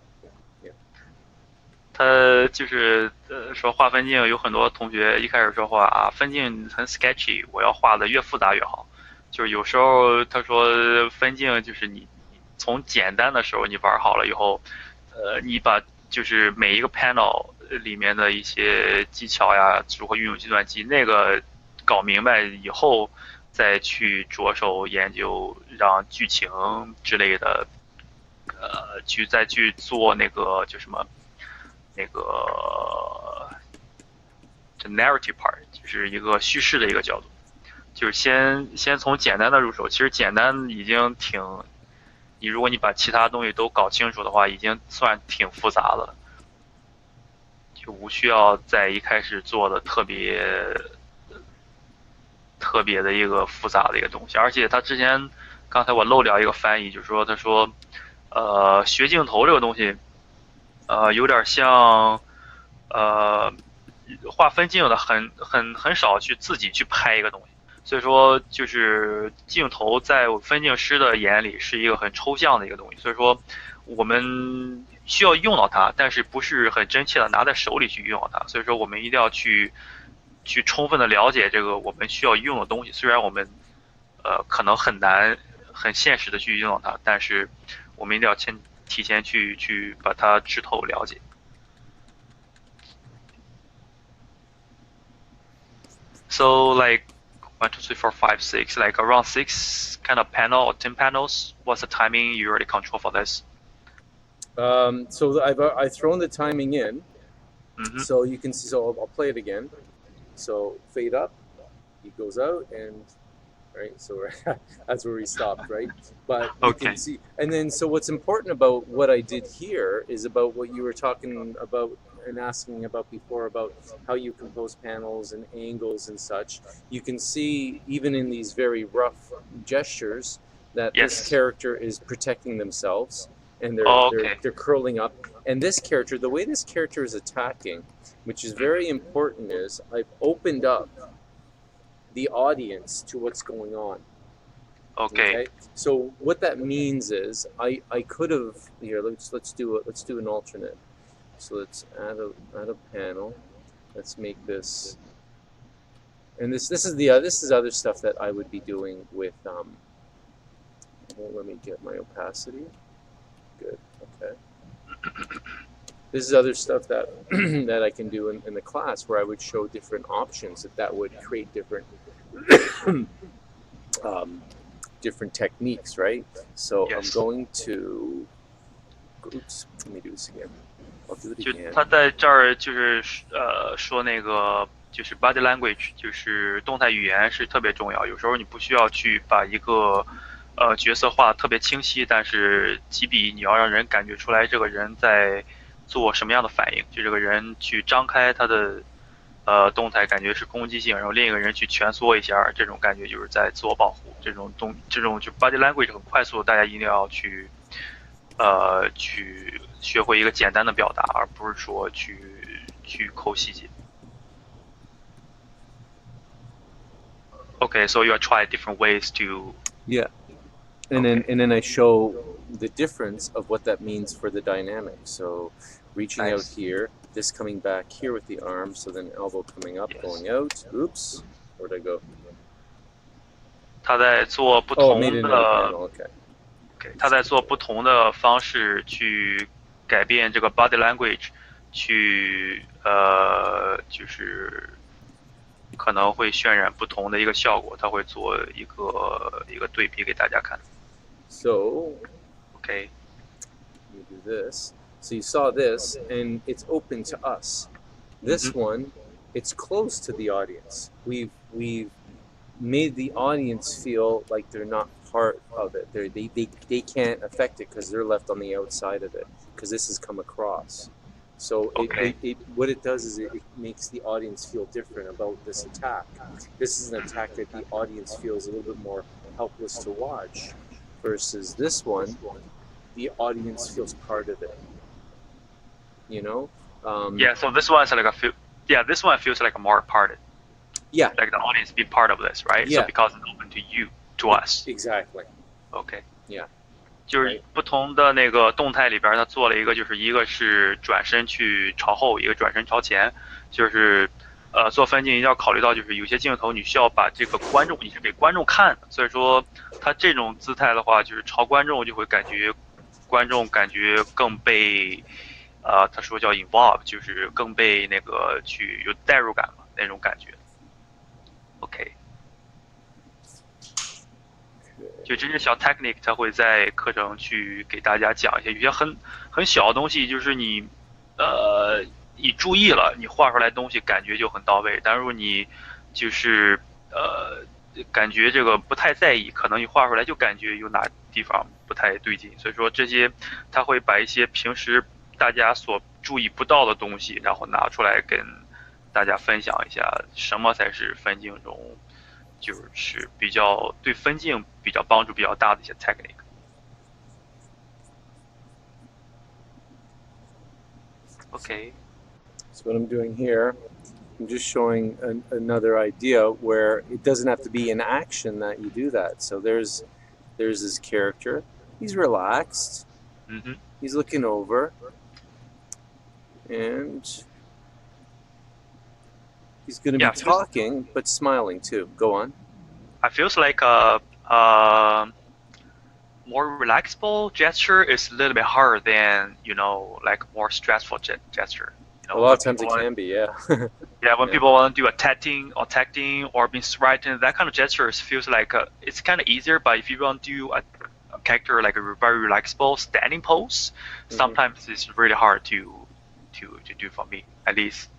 他就是说画分镜，有很多同学一开始说画分镜很 sketchy， 我要画的越复杂越好。就是有时候他说分镜就是你从简单的时候你玩好了以后，你把就是每一个 panel 里面的一些技巧呀，如何运用计算机那个搞明白以后，再去着手研究让剧情之类的，再去做那个就什么。那个这 narrative part 就是一个叙事的一个角度，就是先从简单的入手。其实简单已经如果你把其他东西都搞清楚的话，已经算挺复杂了，就无需要在一开始做的特别的一个复杂的一个东西。而且他之前刚才我漏掉一个翻译，就是说他说学镜头这个东西。有点像，画分镜的很少去自己去拍一个东西，所以说就是镜头在分镜师的眼里是一个很抽象的一个东西，所以说我们需要用到它，但是不是很真切的拿在手里去用到它，所以说我们一定要去充分的了解这个我们需要用的东西，虽然我们可能很难很现实的去用到它，但是我们一定要提前去把它知透了解。So like 1, 2, 3, 4, 5, 6, like around 6 kind of panel or 10 panels. What's the timing you already control for this? So I've thrown the timing in, so you can see. So I'll play it again. So fade up, he goes out and. Right, so that's where we stopped, right? But you can see, and then so what's important about what I did here is about what you were talking about and asking about before about how you compose panels and angles and such. You can see even in these very rough gestures that this character is protecting themselves and they're curling up. And this character, the way this character is attacking, which is very important, is I've opened up the audience to what's going on. Okay. So what that means is I could have here. Let's do an alternate. So let's add a panel. Let's make this. And this is other stuff that I would be doing with let me get my opacity. Good. Okay. This is other stuff that that I can do in the class where I would show different options that would create different different techniques, right? So I'm going to. Oops, let me do this again. I'll do it again. 他在这儿就是说那个就是 body language， 就是动态语言是特别重要。有时候你不需要去把一个角色画的特别清晰，但是几笔你要让人感觉出来这个人在做什么样的反应，就这个人去张开他的动态感觉是攻击性，然后另一个人去蜷缩一下，这种感觉就是在自我保护。这种就 body language 很快速，大家一定要去学会一个简单的表达，而不是说去抠细节。Okay, so you try different ways to. Yeah. And then I show the difference of what that means for the dynamic. So reaching out here, this coming back here with the arm, so then elbow coming up, going out. Oops, where'd I go? 他在做不 Oh, 同 made 的 another panel. Okay. 他在做不同的方式去改变这个 body language，去就是可能会渲染不同的一个效果，他会做一个对比给大家看。So, Okay. you do this. So you saw this, and it's open to us. This one, it's closed to the audience. We've made the audience feel like they're not part of it. They can't affect it because they're left on the outside of it because this has come across. So what it does is it makes the audience feel different about this attack. This is an attack that the audience feels a little bit more helpless to watch, versus this one, the audience feels part of it. You know? Yeah. So this one's like this one feels like a more part. Yeah. Like the audience be part of this, right? Yeah. So because it's open to you, to us. Exactly. Okay. Yeah. 就是不同的那个动态里边，它做了一个，就是一个是转身去朝后，一个转身朝前，就是做分镜一定要考虑到，就是有些镜头你需要把这个观众，你是给观众看的，所以说它这种姿态的话，就是朝观众就会感觉观众感觉更被他说叫 involve， 就是更被那个去有代入感嘛那种感觉。OK。就这些小 technique， 它会在课程去给大家讲一些，有些很小的东西，就是你注意了，你画出来的东西感觉就很到位。但如果你就是感觉这个不太在意，可能你画出来就感觉有哪地方不太对劲。所以说这些他会把一些平时大家所注意不到的东西，然后拿出来跟大家分享一下，什么才是分镜中就是比较对分镜比较帮助比较大的一些 technique。Okay. So what I'm doing here, I'm just showing another idea where it doesn't have to be in action that you do that. So there's his character. He's relaxed. He's looking over. And he's going to be talking, but smiling too. Go on. I feels like more relaxable gesture is a little bit harder than like more stressful gesture. A lot of times it can be, yeah. Yeah, when people want to do a tacting or being frightened, that kind of gestures feels like it's kind of easier. But if you want to do a character like a very relaxable standing pose, sometimes it's really hard to do for me, at least.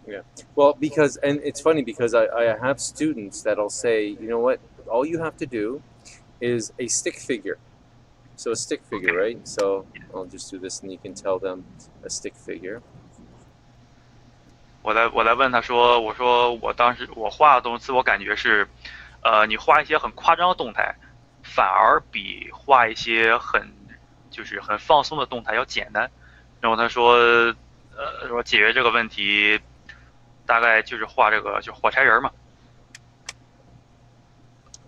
Yeah. Well, and it's funny because I have students that'll say, you know what, all you have to do is a stick figure. So a stick figure, right? So I'll just do this and you can tell them a stick figure. 我在问他说，我说我当时我画的东西，我感觉是，你画一些很夸张的动态，反而比画一些很放松的动态要简单。然后他说，说解决这个问题，大概就是画这个就火柴人嘛。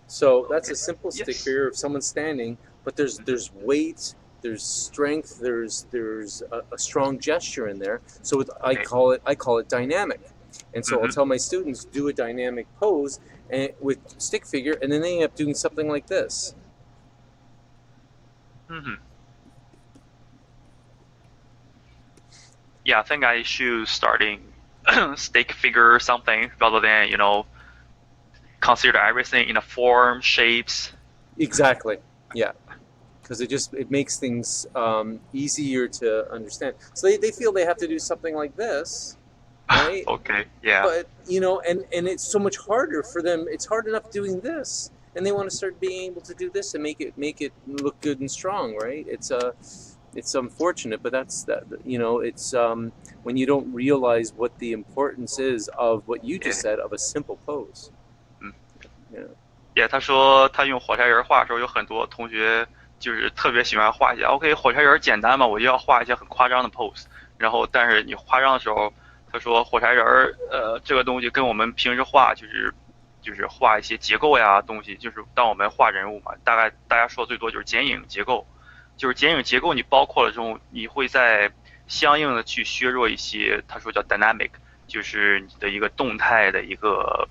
So that's a simple stick figure of someone standing, but there's weight, there's strength, there's a strong gesture in there. So I call it dynamic. And so I'll tell my students, do a dynamic pose and with stick figure, and then they end up doing something like this. Yeah, I think I should starting stick figure or something rather than consider everything in a form, shapes. Exactly. Yeah. Because it makes things easier to understand. So they feel they have to do something like this, right? Okay, yeah. But and it's so much harder for them. It's hard enough doing this, and they want to start being able to do this and make it look good and strong, right? It's unfortunate, but that's that. It's when you don't realize what the importance is of what you just said of a simple pose. 他说他用火柴人画的时候，有很多同学就是特别喜欢画一些 OK 火柴人简单嘛，我就要画一些很夸张的 pose。然后但是你夸张的时候，他说火柴人这个东西跟我们平时画就是画一些结构呀东西，就是当我们画人物嘛，大概大家说最多就是剪影结构。就是剪影结构你包括了之后，你会在相应的去削弱一些，他说叫 dynamic， 就是你的一个动态的一个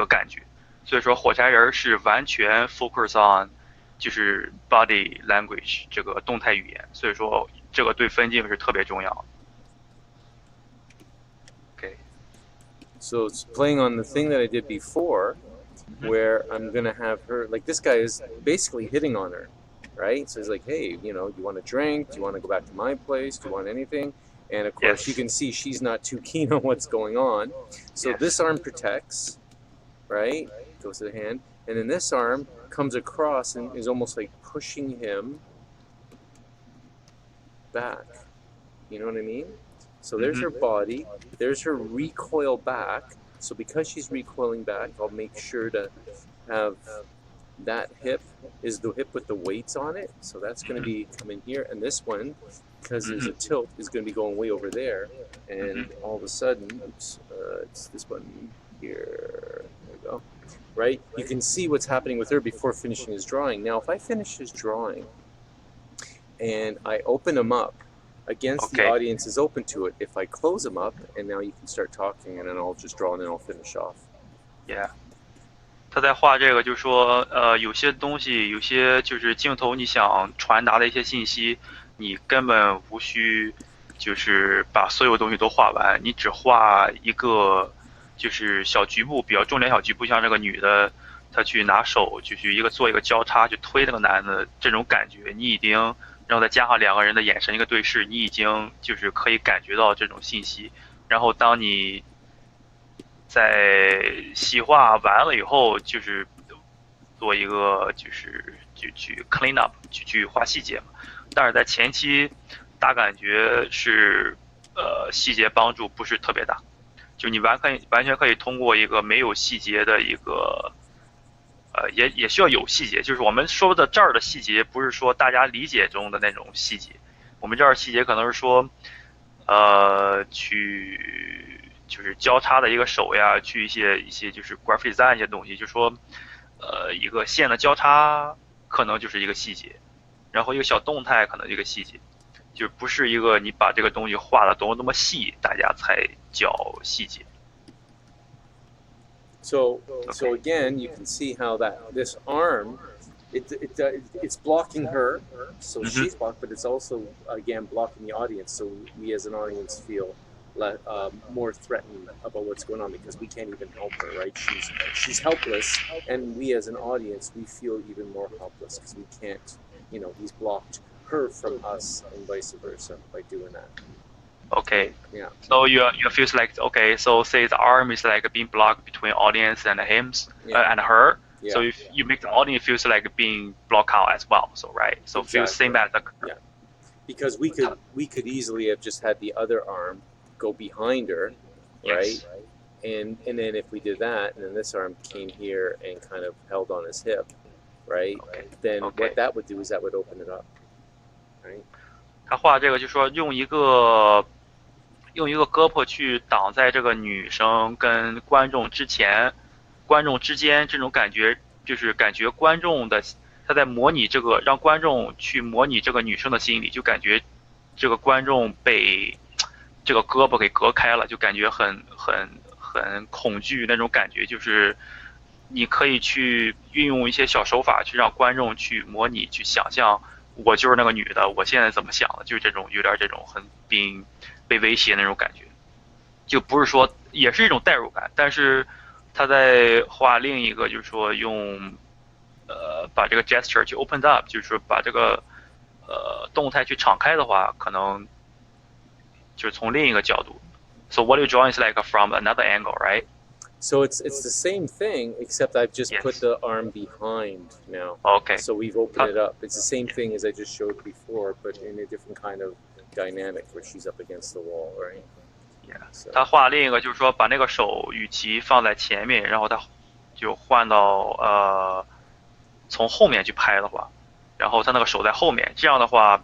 感觉。所以说火柴人是完全 focus on 就是 body language 这个动态语言，所以说这个对分镜是特别重要的。Okay. So it's playing on the thing that I did before, where I'm gonna have her like this guy is basically hitting on her. Right? So he's like, hey, you want a drink? Do you want to go back to my place? Do you want anything? And of course, you can see she's not too keen on what's going on. So this arm protects, right? Goes to the hand. And then this arm comes across and is almost like pushing him back. You know what I mean? So there's her body. There's her recoil back. So because she's recoiling back, I'll make sure to have that hip is the hip with the weights on it, so that's going to be coming here, and this one, because there's a tilt, is going to be going way over there, and all of a sudden, oops, it's this one here, there we go, right? You can see what's happening with her before finishing his drawing. Now, if I finish his drawing, and I open him up, against the audience is open to it, if I close him up, and now you can start talking, and then I'll just draw, and then I'll finish off. Yeah. 他在画这个就是说有些东西有些就是镜头你想传达的一些信息，你根本无需就是把所有东西都画完，你只画一个就是小局部，比较重点小局部，像这个女的她去拿手就去做一个交叉去推那个男的，这种感觉你已经，然后再加上两个人的眼神一个对视，你已经就是可以感觉到这种信息。然后当你在细化完了以后，就是做一个就去 clean up， 去画细节嘛。但是在前期，大感觉是细节帮助不是特别大，就你完全可以通过一个没有细节的一个也需要有细节，就是我们说的这儿的细节不是说大家理解中的那种细节，我们这儿细节可能是说就是交叉的一个手呀，去一些就是 graphic design 一些东西，就说一个线的交叉可能就是一个细节，然后一个小动态可能一个细节，就不是一个你把这个东西画的多么细，大家才叫细节。So again, you can see how this arm, it's blocking her, so she's blocked, but it's also again blocking the audience. So we as an audience feel more threatened about what's going on because we can't even help her, right? She's helpless, and we as an audience we feel even more helpless because we can't, he's blocked her from us and vice versa by doing that. Okay. Yeah. So you feel like okay. So say the arm is like being blocked between audience and him and her. Yeah. So if you make the audience feels like being blocked out as well. So right. So exactly. Feels same as the. Yeah. Because we could easily have just had the other arm go behind her, right? Yes. And then if we did that, and then this arm came here and kind of held on his hip, right? Okay. Then what that would do is that would open it up, right? 他画这个就说用一个胳膊去挡在这个女生跟观众之间这种感觉，就是感觉观众的他在模拟这个，让观众去模拟这个女生的心理，就感觉这个观众被这个胳膊给隔开了，就感觉很恐惧那种感觉，就是你可以去运用一些小手法去让观众去模拟去想象我就是那个女的，我现在怎么想的，就是这种有点这种很被威胁那种感觉，就不是说也是一种代入感，但是他在画另一个就是说用把这个 gesture 去 open up， 就是说把这个动态去敞开的话，可能就是从另一个角度。So what you drawing is like from another angle, right? So it's the same thing, except I've just Yes. put the arm behind now. Okay. So we've opened it up. It's the same thing as I just showed before, but in a different kind of dynamic where she's up against the wall, right? Yeah. So 他画另一个就是说把那个手与其放在前面，然后他就换到从后面去拍的话，然后他那个手在后面，这样的话，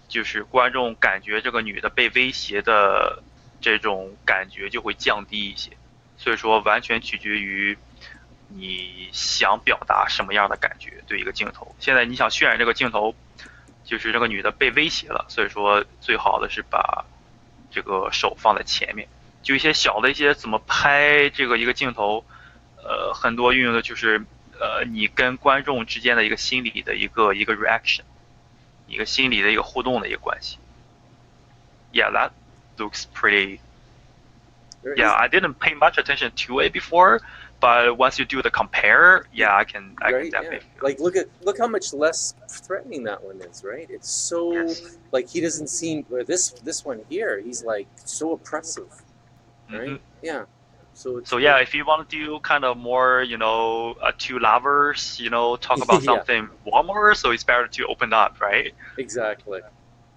就是观众感觉这个女的被威胁的这种感觉就会降低一些。所以说完全取决于你想表达什么样的感觉对一个镜头。现在你想渲染这个镜头，就是这个女的被威胁了，所以说最好的是把这个手放在前面。就一些小的一些怎么拍这个一个镜头，很多运用的就是你跟观众之间的一个心理的一个 reaction， 一个心理的一个互动的一个关系。Yeah, that looks pretty. Yeah, I didn't pay much attention to it before, but once you do the compare, yeah, I can definitely feel. Like look how much less threatening that one is, right? It's so like he doesn't seem this one here. He's like so oppressive, right? Mm-hmm. Yeah. So yeah, if you want to do kind of more, two lovers, talk about something warmer, so it's better to open up, right? Exactly.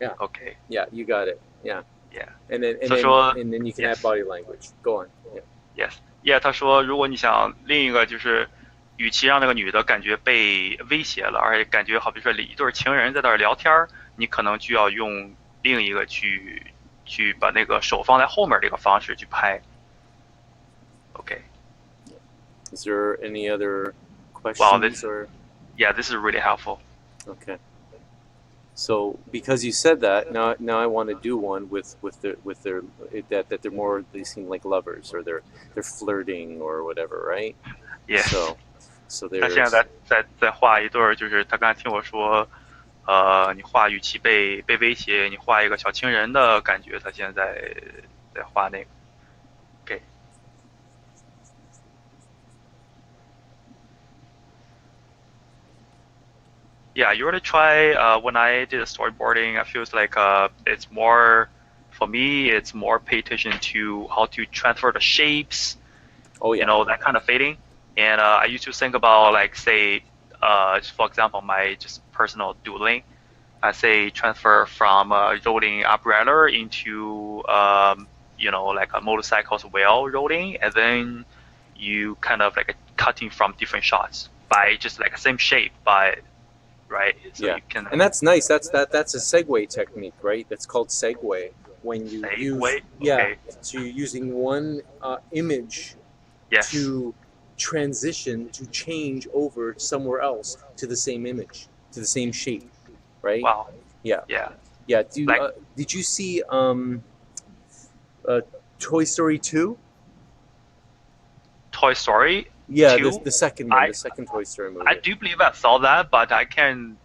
Yeah. Okay. Yeah, you got it. Yeah. Yeah. And then you can add body language. Go on. Yeah. Yes. Yeah, 他说如果你想另一个就是，与其让那个女的感觉被威胁了，而且感觉好比说一对情人在那儿聊天，你可能就要用另一个去把那个手放在后面这个方式去拍。Okay. Is there any other questions Yeah, this is really helpful. Okay. So because you said that, now I want to do one with their that they're more, they seem like lovers or they're flirting or whatever, right? Yes. So 他现在在画一对，就是他刚才听我说，你画与其被威胁，你画一个小情人的感觉，他现在在画那个。Okay. Yeah, you want to try when I did the storyboarding, I feels like it's more, for me, it's more pay attention to how to transfer the shapes, that kind of fading. And I used to think about like, say, for example, my just personal doodling. I say transfer from rolling umbrella into, like a motorcycle's wheel rolling, and then you kind of like cutting from different shots by just like the same shape, right? So you can, and that's nice. That's a segue technique, right? That's called segue. When you to using one image to transition to change over somewhere else to the same image, to the same shape, right? Wow. Yeah. Did you see Toy Story 2? Toy Story? Yeah, the second one, the second Toy Story movie. I do believe I saw that, but I can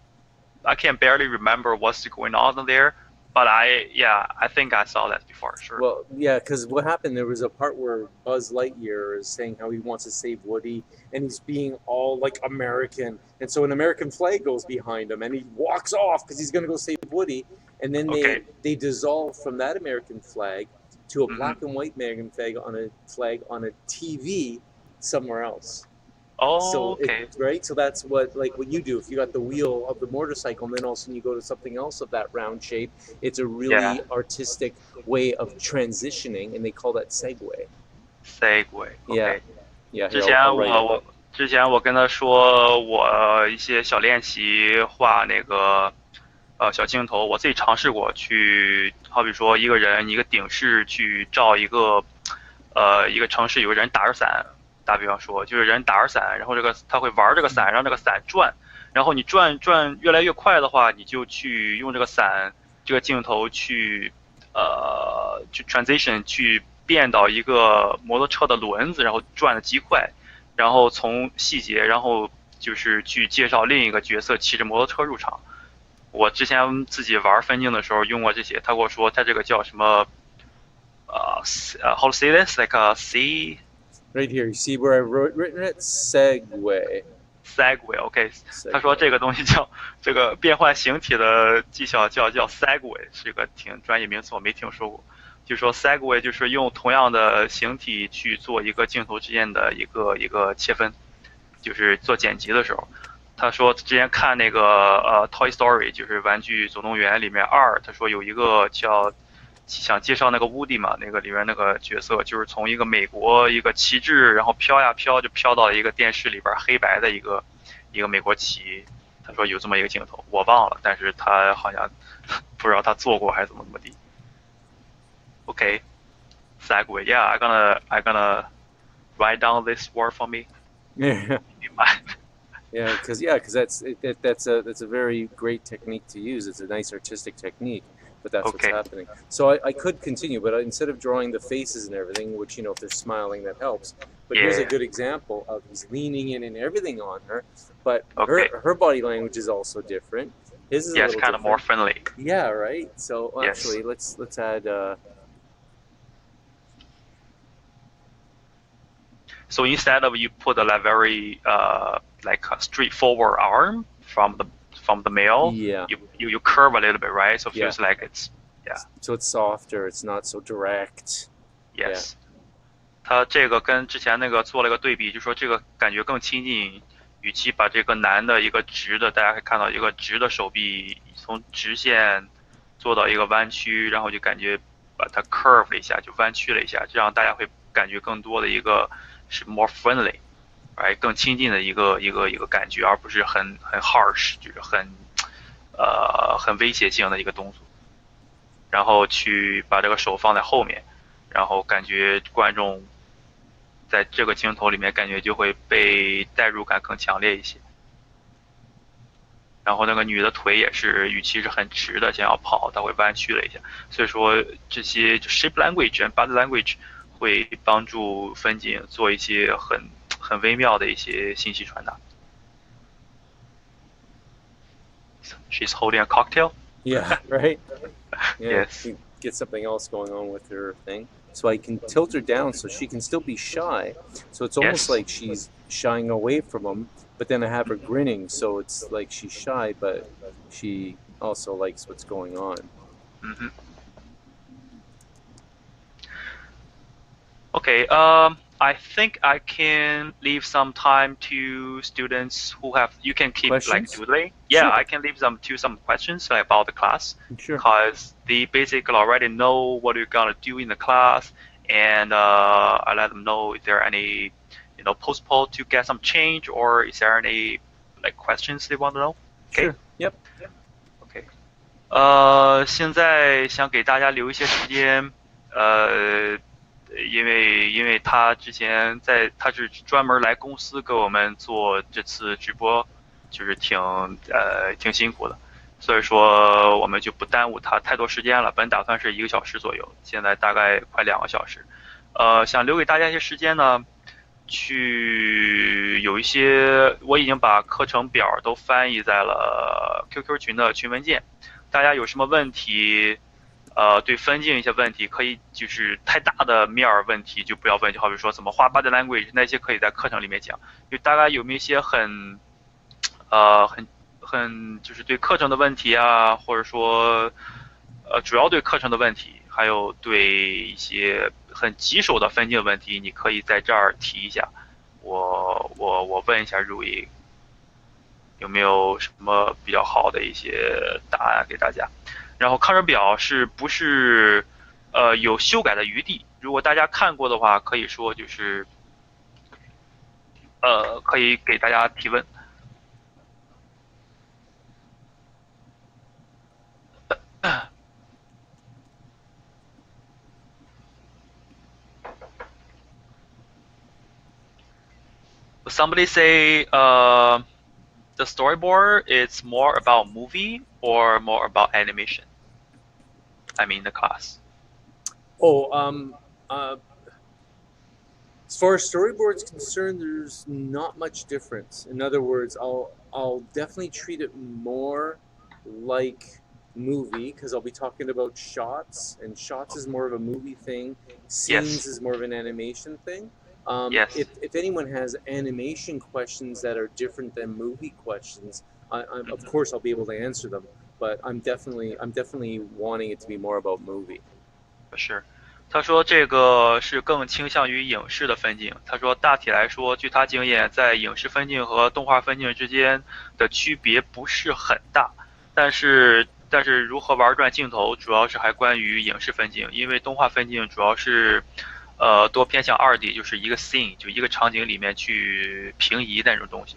barely remember what's going on there. But I think I saw that before, sure. Well, yeah, because what happened, there was a part where Buzz Lightyear is saying how he wants to save Woody, and he's being all like American, and so an American flag goes behind him, and he walks off because he's going to go save Woody, and then they dissolve from that American flag to a black and white American flag on a TV somewhere else. Oh, so okay. Right? So that's what you do. If you got the wheel of the motorcycle and then all of a sudden you go to something else of that round shape, it's a really artistic way of transitioning, and they call that segue. Segue. Okay. Yeah. 之前我跟他说我一些小练习画那个小镜头，我自己尝试过去，好比说一个人一个顶饰去照一个城市有个人打着伞。打比方说，就是人打着伞，然后他会玩这个伞，让这个伞转，然后你转越来越快的话，你就去用这个伞这个镜头去transition 去变到一个摩托车的轮子，然后转得极快，然后从细节，然后就是去介绍另一个角色骑着摩托车入场。我之前自己玩分镜的时候用过这些，他跟我说他这个叫什么how to say this, like a Right here, you see where I've written it? Segue. OK. 他说这个东西叫这个变换形体的技巧叫 segue， 是个挺专业名词，我没听说过。就说 segue 就是用同样的形体去做一个镜头之间的一个切分，就是做剪辑的时候。他说之前看那个Toy Story 就是玩具总动员里面2，他说有一个叫想介绍那个 Woody 嘛，那个里面那个角色就是从一个美国一个旗帜，然后飘呀飘就飘到了一个电视里边黑白的一个美国旗。他说有这么一个镜头，我忘了，但是他好像不知道他做过还是怎么地。Okay, segue. Yeah, I gonna write down this word for me. Yeah. In mind. Because that's a very great technique to use. It's a nice artistic technique, but that's what's happening. So I could continue, but instead of drawing the faces and everything, which if they're smiling, that helps. But here's a good example of he's leaning in and everything on her, but her body language is also different. His is a little kind of more friendly. Yeah, right. So actually, let's add. So instead of you put a very like a straightforward arm from the male, you curve a little bit, right? So it feels like it's So it's softer. It's not so direct. Yes. 他这个跟之前那个做了一个对比，就说这个感觉更亲近，与其把这个男的一个直的，大家可以看到一个直的手臂从直线做到一个弯曲，然后就感觉把它 curve 了一下，就弯曲了一下，这样大家会感觉更多的一个是 more friendly， right， 更亲近的一个感觉，而不是很 harsh， 就是很威胁性的一个动作。然后去把这个手放在后面，然后感觉观众在这个镜头里面感觉就会被代入感更强烈一些。然后那个女的腿也是，与其是很直的想要跑，她会弯曲了一下。所以说这些就 shape language and body language 会帮助分镜做一些很微妙的一些信息传达。She's holding a cocktail. Yeah, right? Yeah, Yes. Get something else going on with her thing. So I can tilt her down so she can still be shy. So it's almost like she's shying away from him, but then I have her grinning, so it's like she's shy, but she also likes what's going on. Mm-hmm. Okay, I think I can leave some time to students who have, you can keep questions? Like doodling. Yeah, sure. I can leave them to some questions like, about the class. Sure. Because they basically already know what you're gonna do in the class, and I let them know if there are any, post-poll to get some change, or is there any like questions they want to know? Okay. Sure. Yep. Okay. 现在想给大家留一些时间，因为他之前他是专门来公司给我们做这次直播，就是挺辛苦的，所以说我们就不耽误他太多时间了。本打算是1个小时左右，现在大概快2个小时。想留给大家一些时间呢，去有一些我已经把课程表都翻译在了 QQ 群的群文件，大家有什么问题？对分镜一些问题，可以就是太大的面儿问题就不要问，就好比说怎么画 body language 那些可以在课程里面讲。就大概有没有一些很就是对课程的问题啊，或者说主要对课程的问题，还有对一些很棘手的分镜问题，你可以在这儿提一下。我问一下Rui有没有什么比较好的一些答案给大家。然后课程表是不是有修改的余地？如果大家看过的话，可以说就是可以给大家提问。Somebody say the storyboard is more about movie or more about animation? I mean the class. As far as storyboard is concerned, there's not much difference. In other words, I'll definitely treat it more like movie because I'll be talking about shots, and shots is more of a movie thing. Scenes is more of an animation thing. If anyone has animation questions that are different than movie questions, of course I'll be able to answer them. But I'm definitely wanting it to be more about movie. For sure. 他说这个是更倾向于影视的分镜。他说大体来说，据他经验，在影视分镜和动画分镜之间的区别不是很大，但是如何玩转镜头，主要是还关于影视分镜，因为动画分镜主要是多偏向2D，就是一个 scene 就一个场景里面去平移那种东西，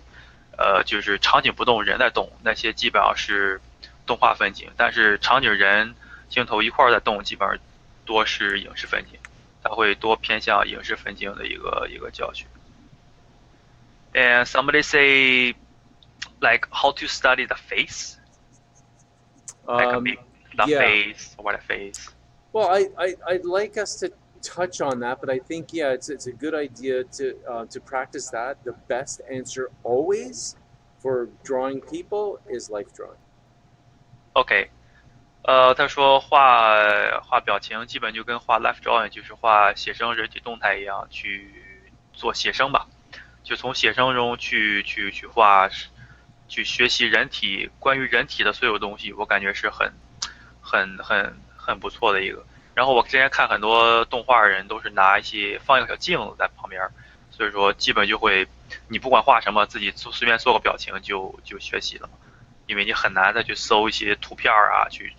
就是场景不动，人在动，那些基本上是动画分镜，但是场景人镜头一块在动，基本上多是影视分镜，它会多偏向影视分镜的一个教学。And somebody say like how to study the face, like a big the Yeah. face, what a face. Well, I'd like us to touch on that, but I think it's a good idea to practice that. The best answer always for drawing people is life drawing. OK，他说画表情基本就跟画 life drawing，就是画写生人体动态一样，去做写生吧，就从写生中去画，去学习人体关于人体的所有东西，我感觉是很不错的一个。然后我之前看很多动画人都是拿放一个小镜子在旁边，所以说基本就会，你不管画什么，自己随便做个表情就学习了嘛，因为你很难再去搜一些图片啊，去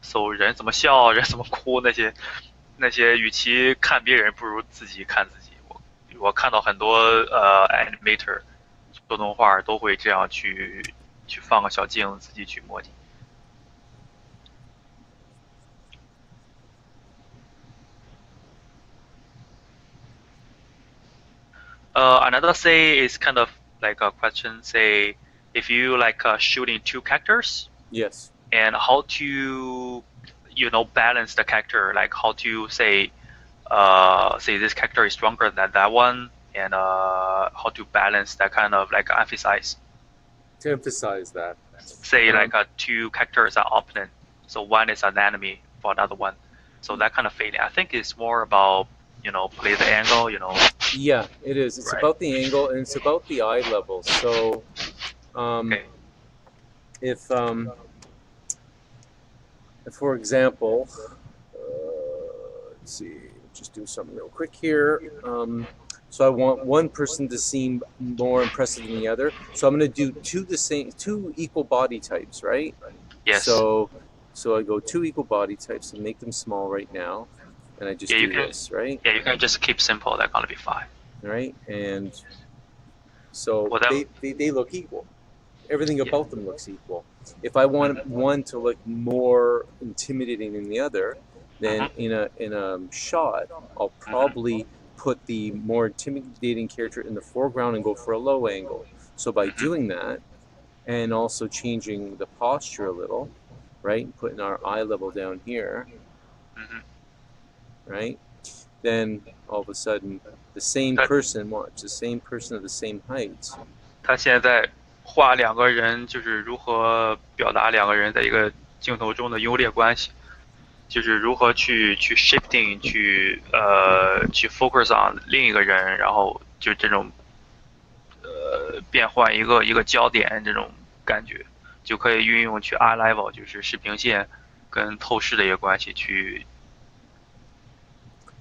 搜人怎么笑，人怎么哭那些，与其看别人，不如自己看自己。我看到很多animator 做动画都会这样去放个小镜子自己去模拟。Another say is kind of like a question. Say if you like shooting 2 characters. Yes. And how to balance the character, like how to say this character is stronger than that one, and how to balance that kind of like emphasize. To emphasize that. Say like 2 characters are opponent, so one is an enemy for another one. So that kind of feeling, I think it's more about play the angle, Yeah, it is. It's Right. about the angle and it's about the eye level. So, Okay. if for example, let's see, just do something real quick here. So I want one person to seem more impressive than the other. So I'm going to do two equal body types, right? Yes. So I go 2 equal body types and make them small right now, and I just Yeah, you do can- this, right? Yeah, you can just keep simple. That's gonna be fine. Right, and so Well, that- they look equal. Everything Yeah. about them looks equal. If I want one to look more intimidating than the other, then in a shot, I'll probably put the more intimidating character in the foreground and go for a low angle. So by doing that, and also changing the posture a little, right, putting our eye level down here, Mhm. right, then all of a sudden the same That- person, watch, the same person of the same height. 他现在画2个人，就是如何表达2个人在一个镜头中的优劣关系，就是如何去 shifting 去 focus on 另一个人，然后就这种变换一个焦点这种感觉，就可以运用去 eye level，就是视平线跟透视的一个关系去。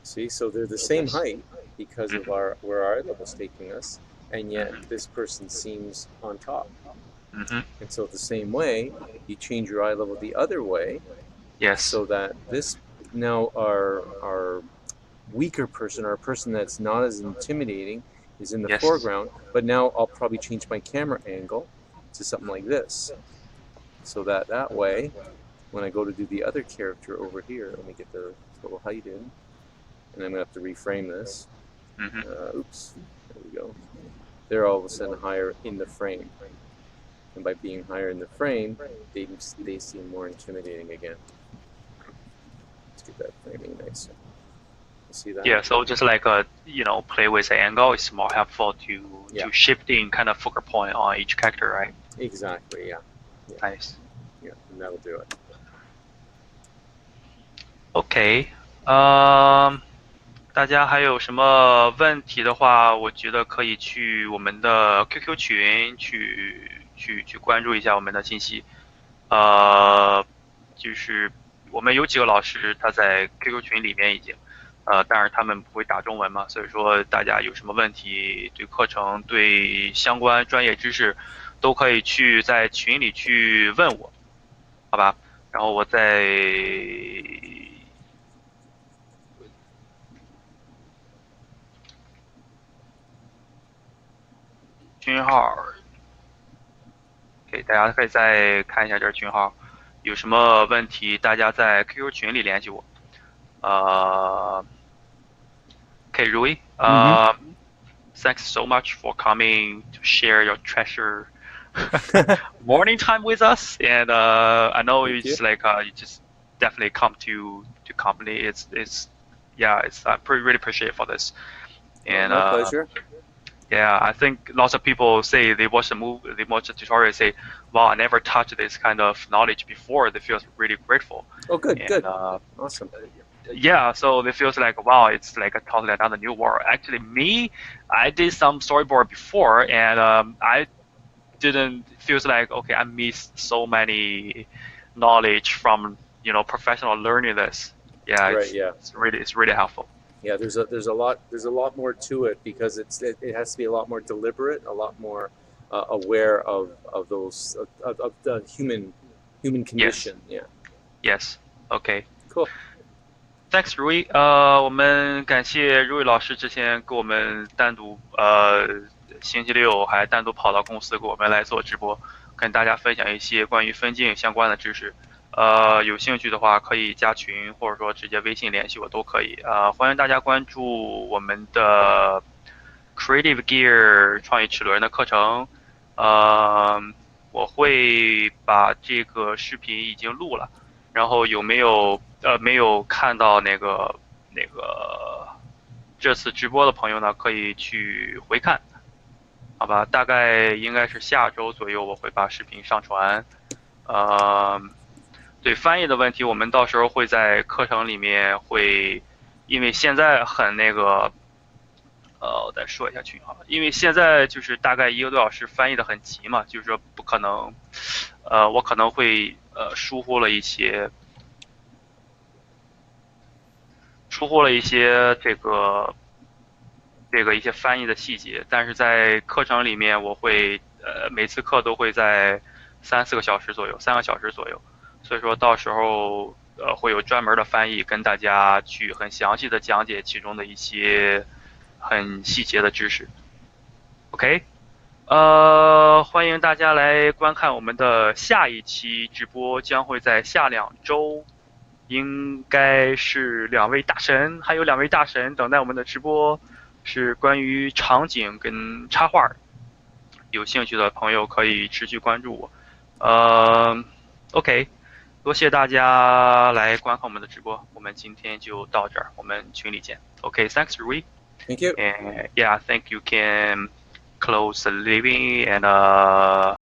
See, so they're the same height because of where our eye level's taking us, and yet this person seems on top. 嗯哼 And so the same way, you change your eye level the other way, ，yes， so that this now our weaker person, or a person that's not as intimidating, is in the Yes. foreground. But now I'll probably change my camera angle to something like this, so that way, when I go to do the other character over here, let me get the total height in, and I'm gonna have to reframe this. 嗯哼 Oops, there we go. They're all of a sudden higher in the frame. And by being higher in the frame, they seem more intimidating again. Let's get that framing nice. You see that? Yeah, so just like play with the angle, it's more helpful Yeah. to shifting kind of focal point on each character, right? Exactly, yeah. Nice. Yeah, and that'll do it. OK，大家还有什么问题的话，我觉得可以去我们的 QQ 群去关注一下我们的信息。就是我们有几个老师他在 QQ 群里面已经，但是他们不会打中文嘛，所以说大家有什么问题，对课程、对相关专业知识，都可以在群里去问我，好吧？然后我在群号给大家可以再看一下这个群号，有什么问题大家在 QQ 群里联系我。Okay, Rui. Thanks so much for coming to share your treasure morning time with us. And I know Thank you. you just definitely come to company. It's I really appreciate it for this. And My pleasure. yeah, I think lots of people say they watch the movie, they watch the tutorial, say, "Wow, I never touched this kind of knowledge before." They feel really grateful. Oh, good, And, good. Awesome. Yeah, so it feels like, wow, it's like a totally another new world. Actually, me, I did some storyboard before, and I didn't feels like, okay, I missed so many knowledge from professional learning this. Yeah, Right. Yeah. it's really helpful. Yeah. There's a lot more to it because it has to be a lot more deliberate, a lot more aware of those of the human condition. Yes. Yeah. Yes. Okay. Cool. Thanks, Rui. 我们感谢 Rui 老师之前给我们单独星期六还单独跑到公司给我们来做直播，跟大家分享一些关于分镜相关的知识。有兴趣的话可以加群，或者说直接微信联系我都可以。欢迎大家关注我们的 Creative Gear 创意齿轮的课程。我会把这个视频已经录了，然后没有看到那个这次直播的朋友呢，可以去回看，好吧？大概应该是下周左右我会把视频上传。对翻译的问题，我们到时候会在课程里面因为现在很我再说一下群号，因为现在就是大概1个多小时翻译的很急嘛，就是说不可能，我可能会疏忽了一些一些翻译的细节，但是在课程里面我会每次课都会在3-4个小时左右，3个小时左右，所以说到时候会有专门的翻译跟大家去很详细的讲解其中的一些很细节的知识。OK，欢迎大家来观看我们的下一期直播，将会在下2周。应该是2位大神，还有2位大神等待我们的直播，是关于场景跟插画。有兴趣的朋友可以持续关注我。OK， 多谢大家来观看我们的直播，我们今天就到这儿，我们群里见。OK，thanks Rui. Thank you. And yeah, I think you can close the living and